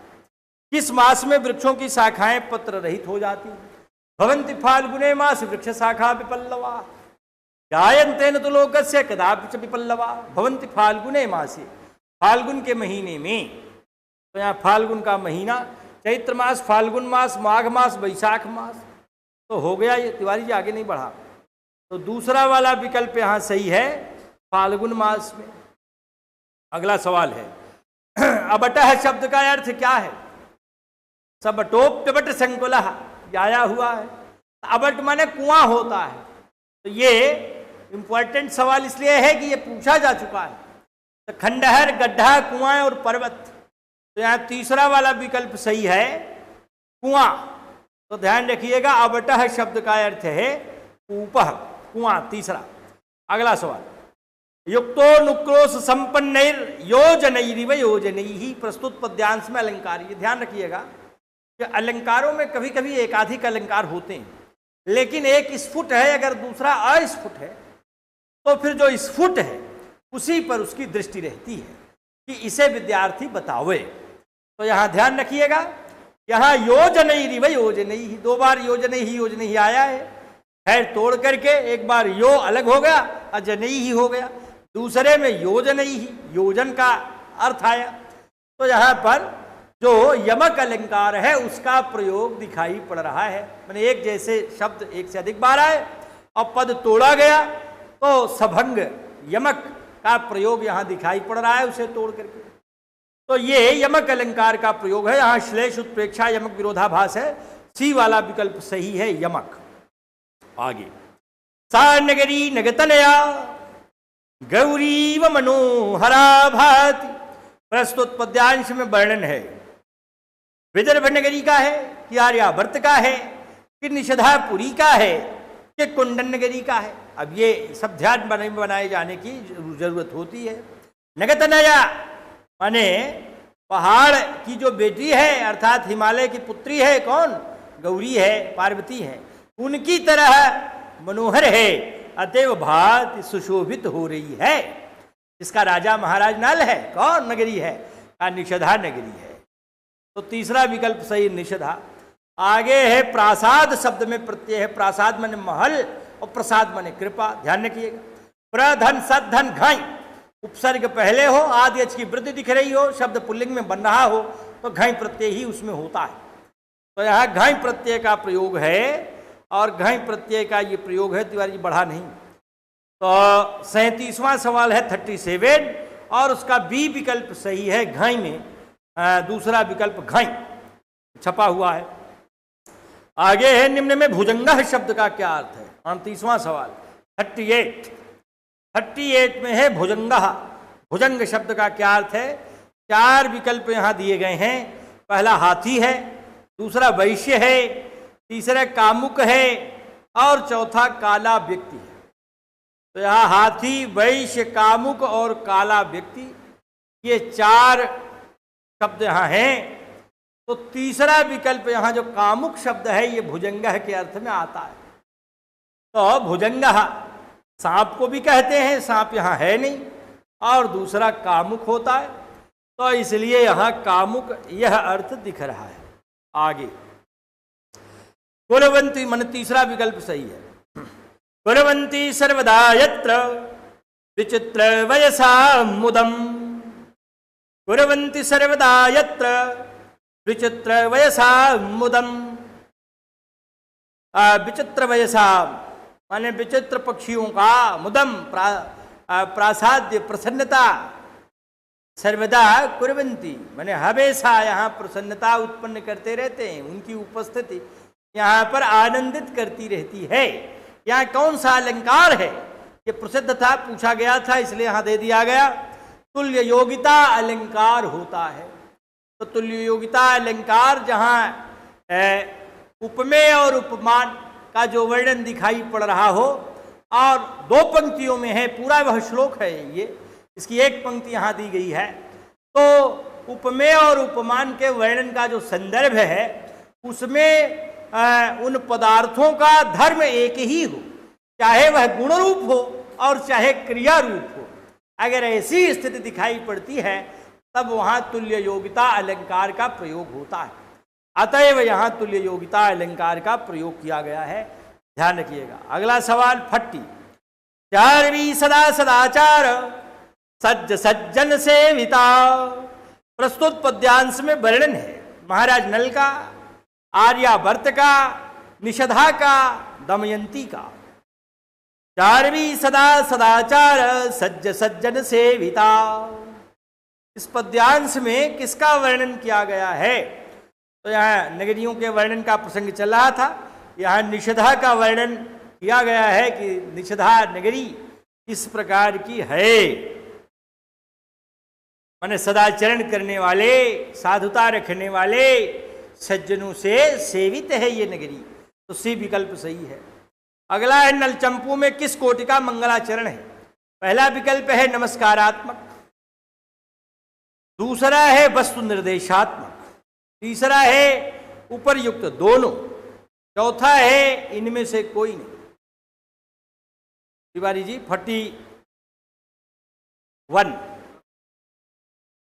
किस मास में वृक्षों की शाखाएं पत्र रहित हो जाती हैं? भवन्ति फाल्गुने मास वृक्ष शाखा विपल्लवा, जायन्ते न तो लोकस्य कदापि च विपल्लवा। भवन्ति फाल्गुने मासे, फाल्गुन के महीने में। तो यहाँ फाल्गुन का महीना, चैत्र मास, फाल्गुन मास, माघ मास, वैशाख मास, तो हो गया ये। तिवारी जी आगे नहीं बढ़ा। तो दूसरा वाला विकल्प यहाँ सही है, फाल्गुन मास में। अगला सवाल है, अबटः शब्द का अर्थ क्या है? सबटोप्यबट संकुलः, आया हुआ है। अबट माने कुआं होता है। तो ये इंपॉर्टेंट सवाल इसलिए है कि ये पूछा जा चुका है। तो खंडहर, गड्ढा, कुआं और पर्वत। तो यहाँ तीसरा वाला विकल्प सही है, कुआं। तो ध्यान रखिएगा, अबटः शब्द का अर्थ है कूपः, कुआं। तीसरा। अगला सवाल, युक्तो नुक्रोश संपन्नैर योजनैरिव योजनैहि। प्रस्तुत पद्यांश में अलंकार। ये ध्यान रखिएगा कि अलंकारों में कभी कभी एकाधिक अलंकार होते हैं, लेकिन एक स्फुट है, अगर दूसरा अस्फुट है तो फिर जो स्फुट है उसी पर उसकी दृष्टि रहती है कि इसे विद्यार्थी बतावे। तो यहाँ ध्यान रखिएगा, यहाँ योजनैरिव योजनैहि, 2 बार योजनैहि योजनैहि आया है। खैर तोड़ करके एक बार यो अलग हो गया, अजनैहि हो गया। दूसरे में योजनैहि, योजन का अर्थ आया। तो यहाँ पर जो यमक अलंकार है उसका प्रयोग दिखाई पड़ रहा है। मैंने एक जैसे शब्द एक से अधिक बार आए और पद तोड़ा गया तो सभंग यमक का प्रयोग यहाँ दिखाई पड़ रहा है, उसे तोड़ करके। तो ये यमक अलंकार का प्रयोग है। यहाँ श्लेष उत्प्रेक्षा यमक विरोधाभास है। सी वाला विकल्प सही है, यमक। आगे, सा नगरी नगतनया गौरी व मनोहरा भाति। प्रस्तुत पद्यांश में वर्णन है, विदर्भ नगरी का है, कि आर्यावर्त का है, कि निषधापुरी का है, कि कुंडन नगरी का है। अब ये सब ध्यान बनाए जाने की जरूरत होती है। नगतनया माने पहाड़ की जो बेटी है, अर्थात हिमालय की पुत्री है, कौन? गौरी है, पार्वती है। उनकी तरह मनोहर है, अतएव भांति सुशोभित हो रही है। इसका राजा महाराज नल है, कौन नगरी है? निषधा नगरी है। तो तीसरा विकल्प सही, निषधा। आगे है प्रासाद शब्द में प्रत्यय है। प्रासाद माने महल और प्रसाद माने कृपा। ध्यान रखिएगा, प्रधन सद्धन घाई, उपसर्ग पहले हो, आदि अच की वृद्धि दिख रही हो, शब्द पुल्लिंग में बन रहा हो तो घाई प्रत्यय ही उसमें होता है। तो यहाँ घाई प्रत्यय का प्रयोग है और घाई प्रत्यय का ये प्रयोग है। तिवारी जी बढ़ा नहीं। तो 37वां सवाल है 37 और उसका बी विकल्प सही है, घाई में। दूसरा विकल्प घाई छपा हुआ है। आगे है, निम्न में भुजंगः शब्द का क्या अर्थ है? 38वां सवाल 38 में है भुजंगः। भुजंग शब्द का क्या अर्थ है? 4 विकल्प यहाँ दिए गए हैं। पहला हाथी है, दूसरा वैश्य है, तीसरा कामुक है और चौथा काला व्यक्ति है। तो यहाँ हाथी, वैश्य, कामुक और काला व्यक्ति, ये 4 शब्द यहाँ हैं। तो तीसरा विकल्प यहाँ जो कामुक शब्द है ये भुजंगः के अर्थ में आता है। तो भुजंगः सांप को भी कहते हैं, सांप यहाँ है नहीं, और दूसरा कामुक होता है, तो इसलिए यहाँ कामुक यह अर्थ दिख रहा है। आगे कुर्वन्ति मन तीसरा विकल्प सही है। कुर्वन्ति सर्वदा यत्र विचित्र वयसा मुदम। कुर्वन्ति सर्वदा यत्र विचित्र वयसा मुदम। विचित्र वयसा माने विचित्र पक्षियों का मुदम प्रासाद्य प्रसन्नता। सर्वदा कुर्वन्ति माने हमेशा यहाँ प्रसन्नता उत्पन्न करते रहते हैं, उनकी उपस्थिति यहाँ पर आनंदित करती रहती है। यहाँ कौन सा अलंकार है ये प्रसिद्ध था, पूछा गया था, इसलिए यहाँ दे दिया गया। तुल्य योगिता अलंकार होता है। तो तुल्य योगिता अलंकार जहाँ उपमेय और उपमान का जो वर्णन दिखाई पड़ रहा हो और दो पंक्तियों में है, पूरा वह श्लोक है ये, इसकी एक पंक्ति यहाँ दी गई है। तो उपमेय और उपमान के वर्णन का जो संदर्भ है उसमें उन पदार्थों का धर्म एक ही हो, चाहे वह गुण रूप हो और चाहे क्रिया रूप हो। अगर ऐसी स्थिति दिखाई पड़ती है तब वहाँ तुल्य योगिता अलंकार का प्रयोग होता है। अतएव यहाँ तुल्य योगिता अलंकार का प्रयोग किया गया है, ध्यान रखिएगा। अगला सवाल फट्टी। चारवी सदा सदाचार सज्ज सज्जन सेविता। प्रस्तुत पद्यांश में वर्णन है महाराज नल का, आर्यावर्त का, निषधा का, दमयंती का। चारवी सदा सदाचार सज्ज सज्जन सेविता। इस पद्यांश में किसका वर्णन किया गया है? तो यहाँ नगरियों के वर्णन का प्रसंग चल रहा था, यहाँ निषधा का वर्णन किया गया है कि निषधा नगरी इस प्रकार की है, माने सदाचरण करने वाले, साधुता रखने वाले सज्जनों से सेवित है ये नगरी। तो सी विकल्प सही है। अगला है नलचंपू में किस कोटि का मंगलाचरण है? पहला विकल्प है नमस्कारात्मक, दूसरा है वस्तु निर्देशात्मक, तीसरा है उपर्युक्त दोनों, चौथा है इनमें से कोई नहीं। तिवारी जी 41।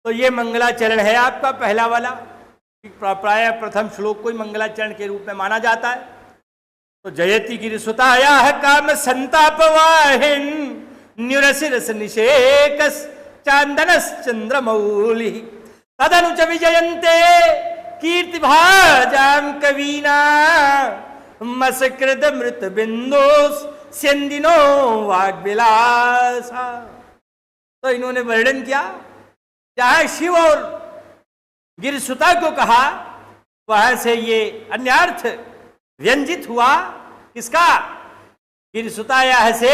तो ये मंगलाचरण है आपका पहला वाला। प्राय प्रथम श्लोक को ही मंगलाचरण के रूप में माना जाता है। तो जयति गिरिसुताया काम संताप वाहिन न्युरसिरस निषेकस चांदनस चंद्रमौलि तदनुच विजयन्ते कीर्ति भाजाम कवीना मसकृत मृत बिंदोस स्यंदिनो वाग्विलासा। तो इन्होंने वर्णन किया, जहां शिव और गिरिसुता को कहा वहां से ये अन्यार्थ व्यंजित हुआ। किसका? गिरिसुतायाह से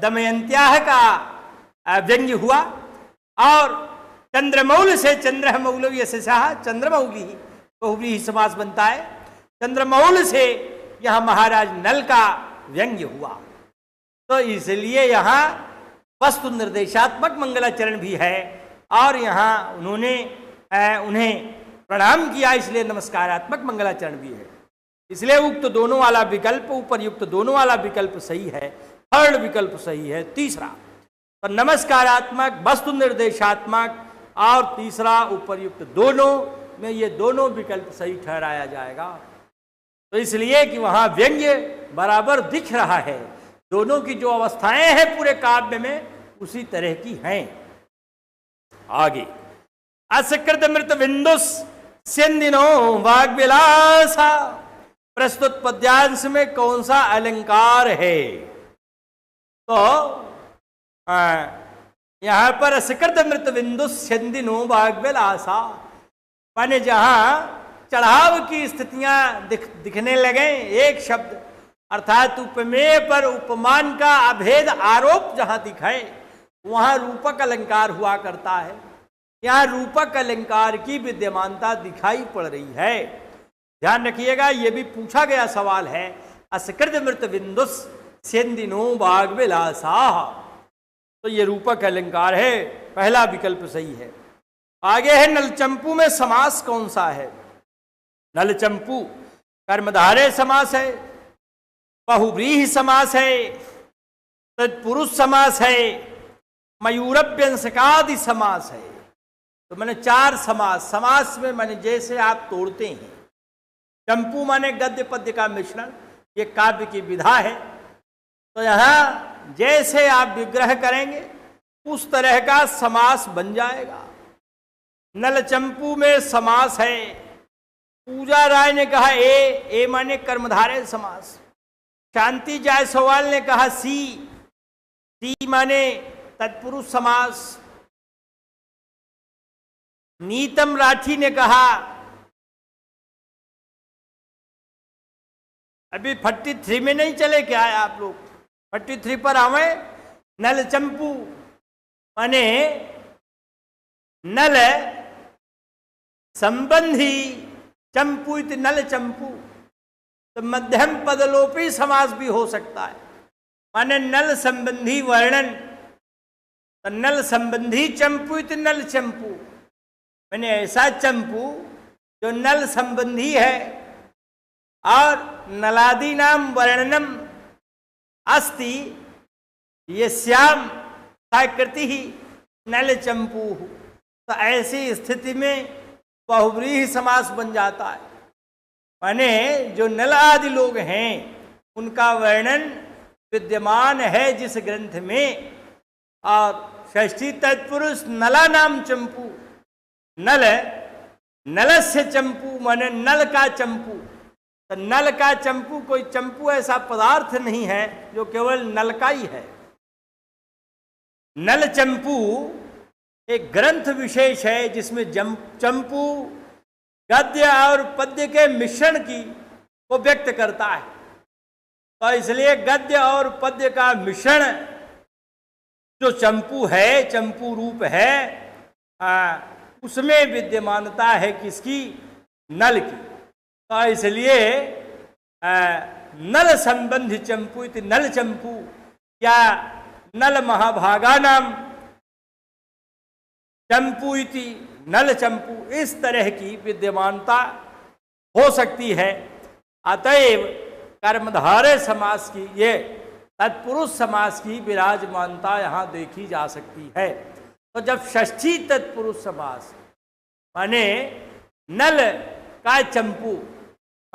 दमयंत्याह का व्यंग्य हुआ और चंद्रमौल से चंद्रमौलवी से चंद्रमौली बहुव्रीहि समास बनता है। चंद्रमौल से यह महाराज नल का व्यंग्य हुआ। तो इसलिए यहाँ वस्तु निर्देशात्मक मंगलाचरण भी है और यहाँ उन्होंने उन्हें प्रणाम किया, इसलिए नमस्कारात्मक मंगलाचरण भी है। इसलिए उक्त दोनों वाला विकल्प, उपरयुक्त दोनों वाला विकल्प सही है। थर्ड विकल्प सही है, तीसरा। तो नमस्कारात्मक, वस्तु निर्देशात्मक और तीसरा उपरयुक्त दोनों में ये दोनों विकल्प सही ठहराया जाएगा। तो इसलिए कि वहां व्यंग्य बराबर दिख रहा है, दोनों की जो अवस्थाएं हैं पूरे काव्य में उसी तरह की हैं। आगे असकृत मृत बिंदुस स्यंदिनो वाग्विलासा। प्रस्तुत पद्यांश में कौन सा अलंकार है? तो यहां पर असकृत मृत बिंदुस स्यंदिनो वाग्विलासा माने जहां चढ़ाव की स्थितियां दिखने लगे, एक शब्द अर्थात उपमेय पर उपमान का अभेद आरोप जहां दिखाए वहां रूपक अलंकार हुआ करता है। यहाँ रूपक अलंकार की विद्यमानता दिखाई पड़ रही है। ध्यान रखिएगा, ये भी पूछा गया सवाल है। असकृत मृत बिंदुस स्यंदिनो वाग्विलासा, तो ये रूपक अलंकार है, पहला विकल्प सही है। आगे है नलचंपू में समास कौन सा है? नलचंपू कर्मधारय समास है, बहुव्रीहि समास है, तत्पुरुष समास है, मयूरभ्यंसकादि समास है। तो मैंने चार समास में मैंने जैसे आप तोड़ते हैं, चंपू माने गद्य पद्य का मिश्रण, ये काव्य की विधा है। तो यहाँ जैसे आप विग्रह करेंगे उस तरह का समास बन जाएगा। नल चंपू में समास है। पूजा राय ने कहा ए माने कर्मधारय समास। शांति जायसवाल ने कहा सी माने तत्पुरुष समास। नीतम राठी ने कहा, अभी 43 में नहीं चले क्या आप लोग? 43 पर आवे। नल चंपू माने नल संबंधी, चंपू इति नल चंपू। तो मध्यम पदलोपी समास भी हो सकता है, माने नल संबंधी वर्णन। तो नल संबंधी चंपू इति नल चंपू, माने ऐसा चंपू जो नल संबंधी है और नलादि नाम वर्णनम अस्ति यस्याम साकृति ही नल चंपू। तो ऐसी स्थिति में बहुव्रीहि समास बन जाता है, माने जो नल आदि लोग हैं उनका वर्णन विद्यमान है जिस ग्रंथ में, और षष्ठी तत्पुरुष नला नाम चंपू। नल नलस्य चंपू माने नल का चंपू। तो नल का चंपू, कोई चंपू ऐसा पदार्थ नहीं है जो केवल नल का ही है। नल चंपू एक ग्रंथ विशेष है जिसमें चंपू गद्य और पद्य के मिश्रण की को व्यक्त करता है। तो इसलिए गद्य और पद्य का मिश्रण जो चंपू है, चंपू रूप है, उसमें विद्यमानता है किसकी? नल की। तो इसलिए नल संबंधी चंपू इति नल चंपू, या नल महाभागा नाम चंपू इति नल चंपू, इस तरह की विद्यमानता हो सकती है। अतएव कर्मधारय समास की, ये तत्पुरुष समास की विराजमानता यहाँ देखी जा सकती है। तो जब षष्ठी तत्पुरुष समास माने नल का चंपू,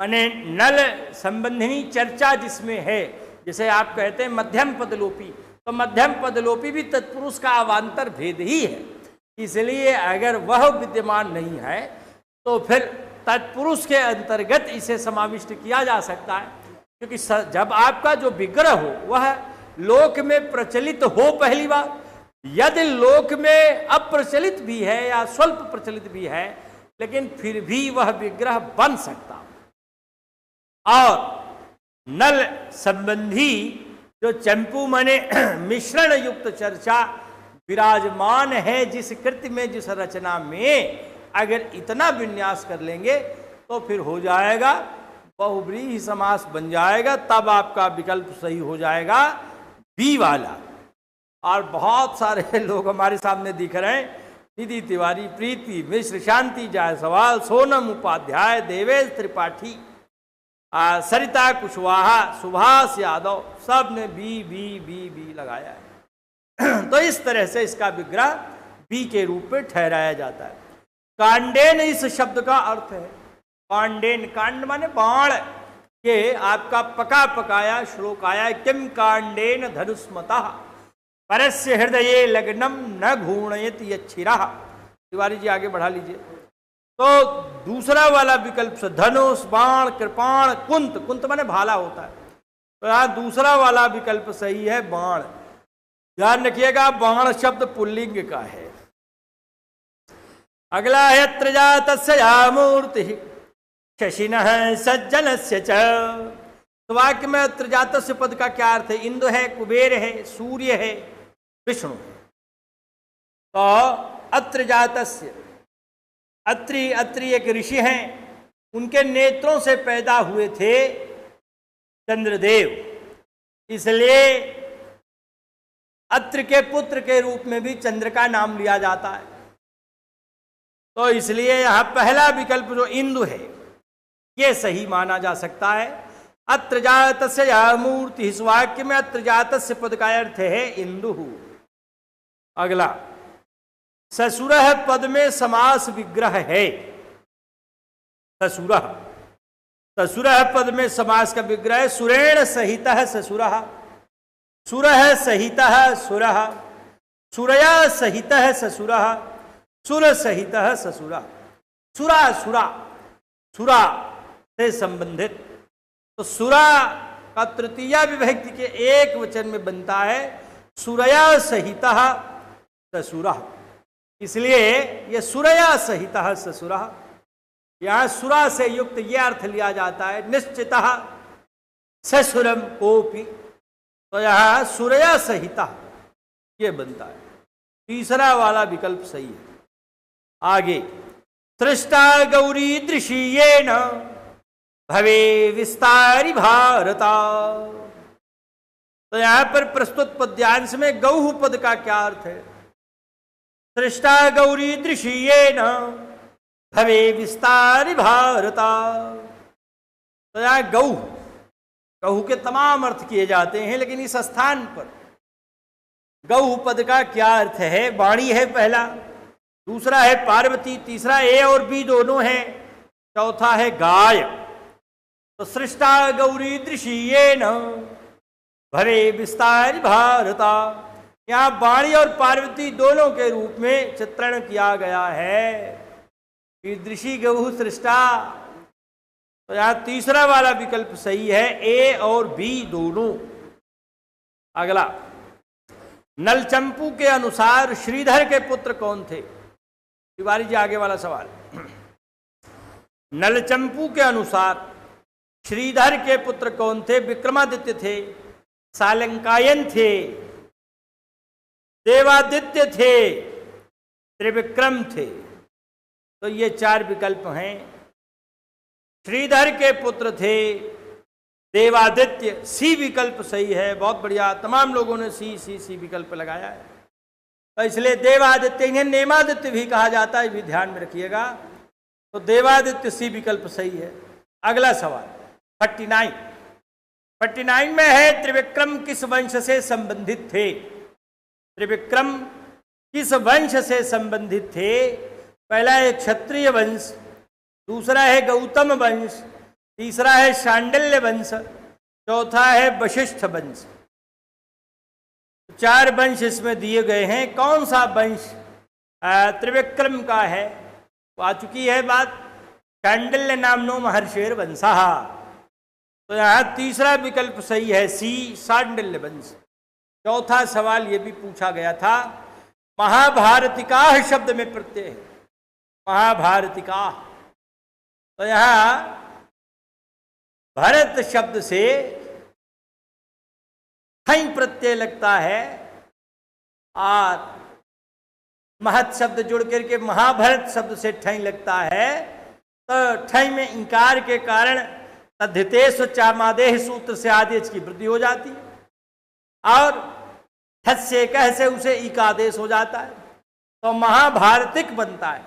माने नल संबंधिनी चर्चा जिसमें है, जिसे आप कहते हैं मध्यम पदलोपी, तो मध्यम पदलोपी भी तत्पुरुष का अवान्तर भेद ही है। इसलिए अगर वह विद्यमान नहीं है तो फिर तत्पुरुष के अंतर्गत इसे समाविष्ट किया जा सकता है, क्योंकि जब आपका जो विग्रह हो वह लोक में प्रचलित हो, पहली बात। यदि लोक में अप्रचलित भी है या स्वल्प प्रचलित भी है, लेकिन फिर भी वह विग्रह बन सकता। और नल संबंधी जो चंपू माने मिश्रण युक्त चर्चा विराजमान है जिस कृति में, जिस रचना में, अगर इतना विन्यास कर लेंगे तो फिर हो जाएगा, बहुव्रीहि समास बन जाएगा। तब आपका विकल्प सही हो जाएगा बी वाला। और बहुत सारे लोग हमारे सामने दिख रहे हैं, निधि तिवारी, प्रीति मिश्र, शांति जायसवाल, सोनम उपाध्याय, देवेश त्रिपाठी, सरिता कुशवाहा, सुभाष यादव, सब ने बी लगाया है। तो इस तरह से इसका विग्रह बी के रूप में ठहराया जाता है। कांडेन इस शब्द का अर्थ है, कांडेन, कांड माने बाण, ये आपका पका पकाया श्लोक आया, किम कांडेन धनुष्मतः परस्य हृदये लग्नम न घूर्णयत यच्छिरः। तिवारी जी आगे बढ़ा लीजिए। तो दूसरा वाला विकल्प से धनुष, बाण, कृपाण, कुंत, कुंत माने भाला होता है, तो यहाँ दूसरा वाला विकल्प सही है बाण। ध्यान रखिएगा, बाण शब्द पुल्लिंग का है। अगला है अत्र जातस्य या मूर्ति शशिनः सज्जनस्य च। तो वाक्य में अत्र जातस्य पद का क्या अर्थ है? इंद्र है, कुबेर है, सूर्य है, विष्णु है। तो अत्र जातस्य, अत्रि एक ऋषि हैं, उनके नेत्रों से पैदा हुए थे चंद्रदेव, इसलिए अत्र के पुत्र के रूप में भी चंद्र का नाम लिया जाता है। तो इसलिए यहां पहला विकल्प जो इंदु है ये सही माना जा सकता है। अत्र जातस्य या मूर्ति, इस वाक्य में अत्र जातस्य पद का अर्थ है इंदु। अगला ससुरः पद में समास विग्रह है। ससुरः ससुरः पद में समास का विग्रह सुरेण सहितः ससुरः, सुरः सहितः सुरः, सुरया सहितः ससुरः, सुर सहितः ससुरः। सुरा सुरा सुरा से संबंधित, तो सुरा का तृतीया विभक्ति के एक वचन में बनता है सुरया सहितः ससुरः, इसलिए यह सुरया सहितः ससुरः। यहाँ सुरा से युक्त यह अर्थ लिया जाता है निश्चितः ससुरम कोपि, तो यहाँ सुरया सहितः ये बनता है। तीसरा वाला विकल्प सही है। आगे सृष्टा गौरी दृशीयेन भवे विस्तारी भारता, तो यहां पर प्रस्तुत पद्यांश में गौह पद का क्या अर्थ है? सृष्टा गौरी दृशीयेन भवे विस्तारी भारता, तो यहां गौह, गौह के तमाम अर्थ किए जाते हैं, लेकिन इस स्थान पर गौह पद का क्या अर्थ है? वाणी है पहला, दूसरा है पार्वती, तीसरा ए और बी दोनों है, चौथा है गाय। तो सृष्टा गौरी दृशीयेन भवे विस्तारी भारता, यहाँ वाणी और पार्वती दोनों के रूप में चित्रण किया गया है कि दृशी गौह सृष्टा। तो यहाँ तीसरा वाला विकल्प सही है, ए और बी दोनों। अगला नलचंपू के अनुसार श्रीधर के पुत्र कौन थे? तिवारी जी आगे वाला सवाल। नलचंपू के अनुसार श्रीधर के पुत्र कौन थे? विक्रमादित्य थे, सालंकायन थे, देवादित्य थे, त्रिविक्रम थे। तो ये चार विकल्प हैं। श्रीधर के पुत्र थे देवादित्य, सी विकल्प सही है, बहुत बढ़िया। तमाम लोगों ने सी विकल्प लगाया है, तो इसलिए देवादित्य, इन्हें नेमादित्य भी कहा जाता है, भी ध्यान में रखिएगा। तो देवादित्य सी विकल्प सही है। अगला सवाल 49 में है त्रिविक्रम किस वंश से संबंधित थे? त्रिविक्रम किस वंश से संबंधित थे? पहला है क्षत्रिय वंश, दूसरा है गौतम वंश, तीसरा है शांडिल्य वंश, चौथा है वशिष्ठ वंश। चार वंश इसमें दिए गए हैं। कौन सा वंश त्रिविक्रम का है? तो आ चुकी है बात, शांडिल्य नामनो महर्षेर वंशः। तो यहाँ तीसरा विकल्प सही है, सी शांडिल्य वंश। चौथा सवाल ये भी पूछा गया था, महाभारतिकाः शब्द में प्रत्यय है, महाभारतिकाः। तो यहाँ भरत शब्द से ठई प्रत्यय लगता है और महत शब्द जुड़ करके महाभारत शब्द से ठई लगता है। तो ठई में इंकार के कारण तद्धितेश चामादेह सूत्र से आदेश की वृद्धि हो जाती है, और ठस से कह से उसे इकादेश हो जाता है। तो महाभारतिक बनता है,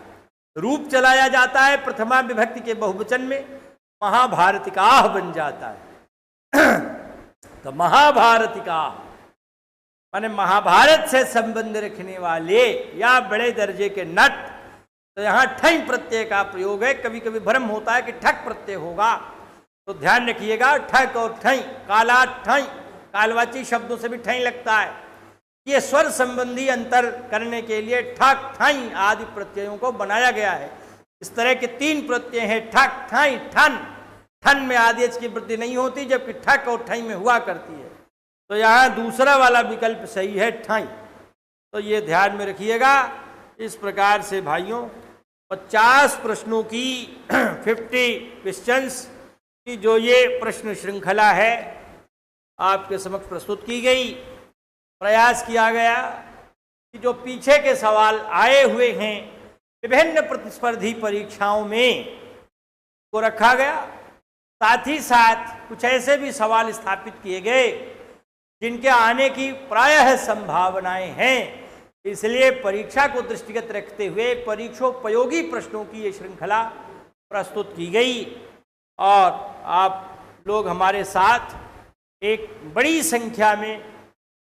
रूप चलाया जाता है प्रथमा विभक्ति के बहुवचन में, महाभारतिकाः बन जाता है। तो महाभारतिकाः माने महाभारत से संबंध रखने वाले या बड़े दर्जे के नट। तो यहाँ ठई प्रत्यय का प्रयोग है। कभी कभी भ्रम होता है कि ठक प्रत्यय होगा, तो ध्यान रखिएगा, ठक और ठई, काला ठई, कालवाची शब्दों से भी ठई लगता है। ये स्वर संबंधी अंतर करने के लिए ठक ठई आदि प्रत्ययों को बनाया गया है। इस तरह के तीन प्रत्यय हैं, ठक ठई ठन। ठन में आदेश की वृद्धि नहीं होती, जबकि ठक और ठई में हुआ करती है। तो यहाँ दूसरा वाला विकल्प सही है, ठई। तो ये ध्यान में रखिएगा। इस प्रकार से भाइयों 50 प्रश्नों की 50 क्वेश्चंस की जो ये प्रश्न श्रृंखला है आपके समक्ष प्रस्तुत की गई। प्रयास किया गया कि जो पीछे के सवाल आए हुए हैं विभिन्न प्रतिस्पर्धी परीक्षाओं में को रखा गया, साथ ही साथ कुछ ऐसे भी सवाल स्थापित किए गए जिनके आने की प्रायः संभावनाएं हैं। इसलिए परीक्षा को दृष्टिगत रखते हुए परीक्षोपयोगी प्रश्नों की ये श्रृंखला प्रस्तुत की गई, और आप लोग हमारे साथ एक बड़ी संख्या में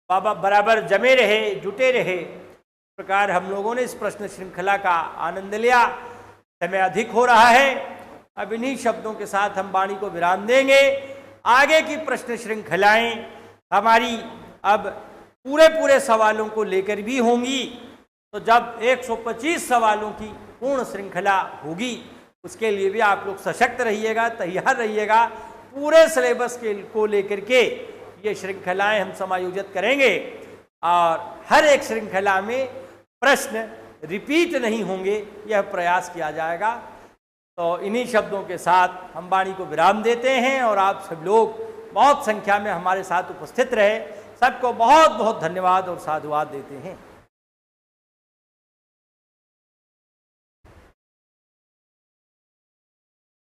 बाबा बराबर जमे रहे, जुटे रहे। इस प्रकार हम लोगों ने इस प्रश्न श्रृंखला का आनंद लिया। समय अधिक हो रहा है, अब इन्हीं शब्दों के साथ हम वाणी को विराम देंगे। आगे की प्रश्न श्रृंखलाएं हमारी अब पूरे सवालों को लेकर भी होंगी। तो जब 125 सवालों की पूर्ण श्रृंखला होगी, उसके लिए भी आप लोग सशक्त रहिएगा, तैयार रहिएगा। पूरे सिलेबस को लेकर के ये श्रृंखलाएं हम समायोजित करेंगे और हर एक श्रृंखला में प्रश्न रिपीट नहीं होंगे, यह प्रयास किया जाएगा। तो इन्हीं शब्दों के साथ हम वाणी को विराम देते हैं और आप सब लोग बहुत संख्या में हमारे साथ उपस्थित रहे। सबको बहुत बहुत धन्यवाद और साधुवाद देते हैं।